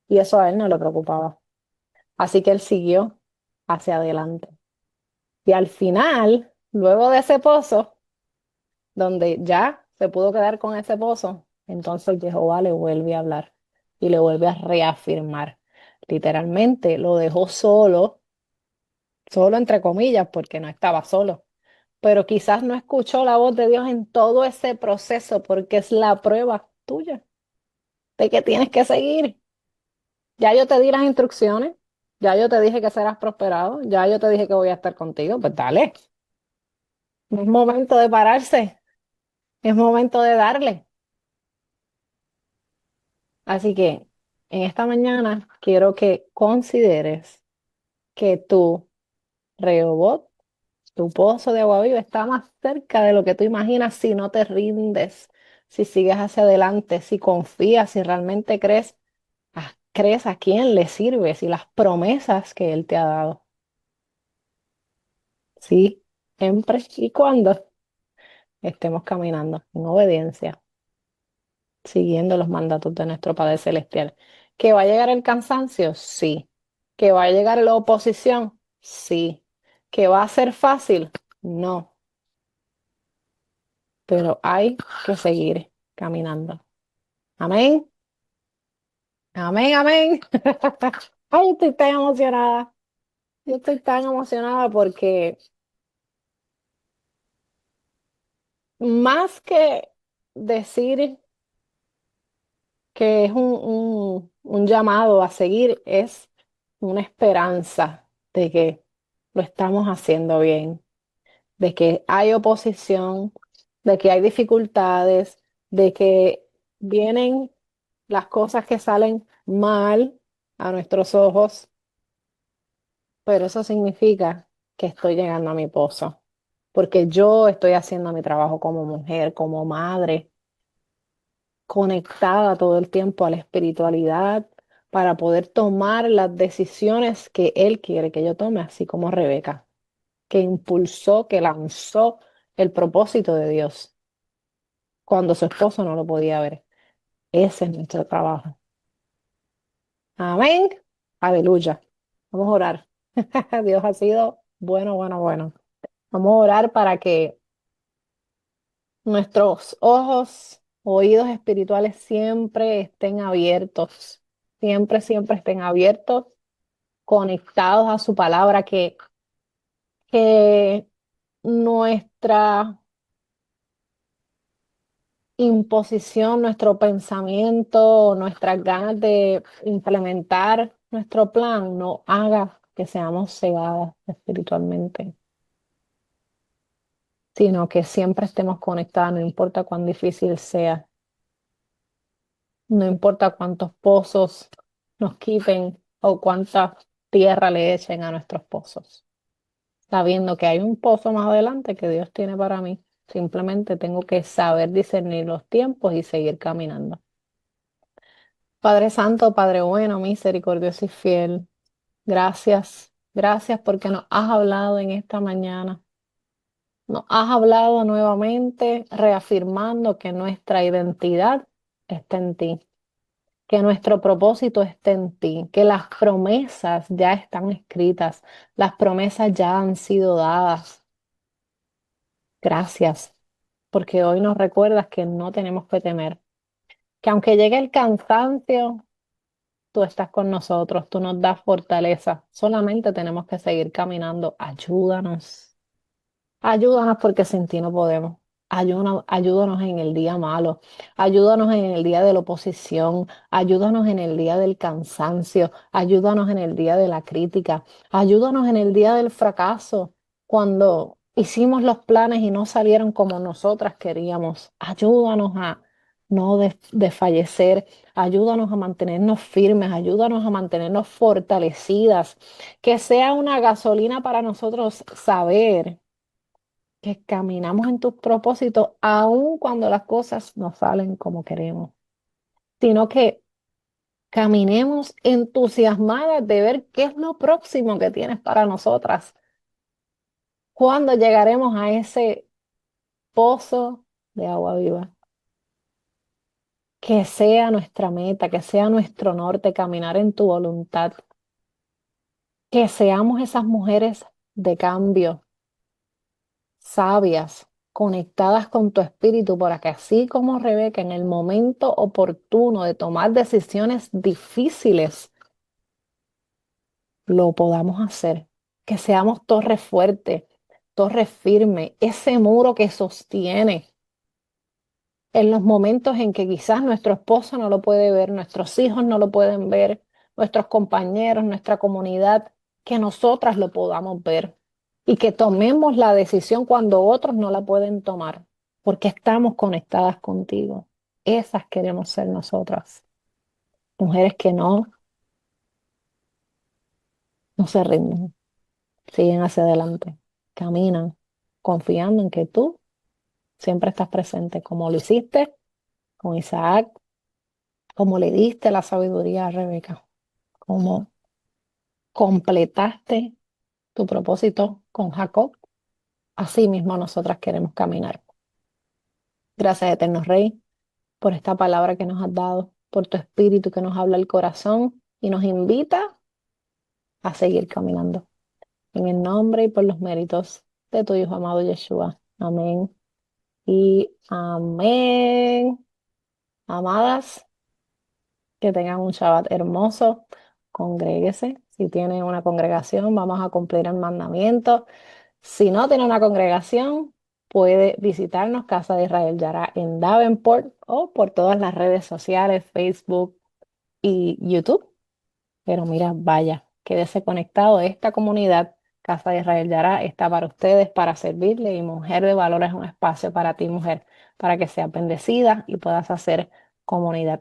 Y eso a él no le preocupaba. Así que él siguió hacia adelante. Y al final, luego de ese pozo, donde ya se pudo quedar con ese pozo, entonces Jehová le vuelve a hablar y le vuelve a reafirmar. Literalmente lo dejó solo, solo entre comillas, porque no estaba solo. Pero quizás no escuchó la voz de Dios en todo ese proceso, porque es la prueba tuya de que tienes que seguir. Ya yo te di las instrucciones, ya yo te dije que serás prosperado, ya yo te dije que voy a estar contigo, pues dale. No es momento de pararse, es momento de darle. Así que en esta mañana quiero que consideres que tu Rehoboth, tu pozo de agua viva, está más cerca de lo que tú imaginas si no te rindes, si sigues hacia adelante, si confías, si realmente crees a quién le sirves y las promesas que Él te ha dado. Sí, siempre y cuando estemos caminando en obediencia, siguiendo los mandatos de nuestro Padre Celestial. ¿Que va a llegar el cansancio? Sí. ¿Que va a llegar la oposición? Sí. ¿Que va a ser fácil? No. Pero hay que seguir caminando. Amén. Amén, amén. Ay, estoy tan emocionada. Yo estoy tan emocionada porque más que decir que es un llamado a seguir, es una esperanza de que lo estamos haciendo bien, de que hay oposición, de que hay dificultades, de que vienen las cosas que salen mal a nuestros ojos, pero eso significa que estoy llegando a mi pozo, porque yo estoy haciendo mi trabajo como mujer, como madre conectada todo el tiempo a la espiritualidad para poder tomar las decisiones que Él quiere que yo tome, así como Rebeca, que impulsó, que lanzó el propósito de Dios cuando su esposo no lo podía ver. Ese es nuestro trabajo. Amén. Aleluya. Vamos a orar. Dios ha sido bueno, bueno, bueno. Vamos a orar para que nuestros ojos, oídos espirituales siempre estén abiertos, siempre, siempre estén abiertos, conectados a su palabra, que nuestra imposición, nuestro pensamiento, nuestras ganas de implementar nuestro plan no haga que seamos cegadas espiritualmente, sino que siempre estemos conectadas, no importa cuán difícil sea. No importa cuántos pozos nos quiten o cuánta tierra le echen a nuestros pozos. Sabiendo que hay un pozo más adelante que Dios tiene para mí. Simplemente tengo que saber discernir los tiempos y seguir caminando. Padre Santo, Padre bueno, misericordioso y fiel, gracias. Gracias porque nos has hablado en esta mañana. Nos has hablado nuevamente reafirmando que nuestra identidad está en ti, que nuestro propósito esté en ti, que las promesas ya están escritas, las promesas ya han sido dadas. Gracias, porque hoy nos recuerdas que no tenemos que temer, que aunque llegue el cansancio, tú estás con nosotros, tú nos das fortaleza, solamente tenemos que seguir caminando. Ayúdanos. Ayúdanos porque sin ti no podemos. Ayúdanos en el día malo. Ayúdanos en el día de la oposición. Ayúdanos en el día del cansancio. Ayúdanos en el día de la crítica. Ayúdanos en el día del fracaso. Cuando hicimos los planes y no salieron como nosotras queríamos. Ayúdanos a no desfallecer, ayúdanos a mantenernos firmes, ayúdanos a mantenernos fortalecidas, que sea una gasolina para nosotros saber que caminamos en tus propósitos, aun cuando las cosas no salen como queremos, sino que caminemos entusiasmadas de ver qué es lo próximo que tienes para nosotras. ¿Cuándo llegaremos a ese pozo de agua viva? Que sea nuestra meta, que sea nuestro norte, caminar en tu voluntad. Que seamos esas mujeres de cambio, sabias, conectadas con tu espíritu, para que así como Rebeca, en el momento oportuno de tomar decisiones difíciles, lo podamos hacer. Que seamos torre fuerte, torre firme, ese muro que sostiene en los momentos en que quizás nuestro esposo no lo puede ver, nuestros hijos no lo pueden ver, nuestros compañeros, nuestra comunidad, que nosotras lo podamos ver y que tomemos la decisión cuando otros no la pueden tomar, porque estamos conectadas contigo. Esas queremos ser nosotras, mujeres que no se rinden, siguen hacia adelante, caminan confiando en que tú siempre estás presente, como lo hiciste con Isaac, como le diste la sabiduría a Rebeca, como completaste tu propósito con Jacob, así mismo nosotras queremos caminar. Gracias, Eterno Rey, por esta palabra que nos has dado, por tu espíritu que nos habla el corazón y nos invita a seguir caminando. En el nombre y por los méritos de tu Hijo amado Yeshua. Amén y amén. Amadas, que tengan un Shabbat hermoso. Congréguese. Si tiene una congregación, vamos a cumplir el mandamiento. Si no tiene una congregación, puede visitarnos Casa de Israel Yara en Davenport o por todas las redes sociales, Facebook y YouTube. Pero mira, vaya, quédese conectado. Esta comunidad, Casa de Israel Yara, está para ustedes, para servirle. Y Mujer de Valor es un espacio para ti, mujer, para que seas bendecida y puedas hacer comunidad.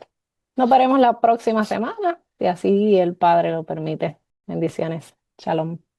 Nos veremos la próxima semana, si así el Padre lo permite. Bendiciones. Shalom.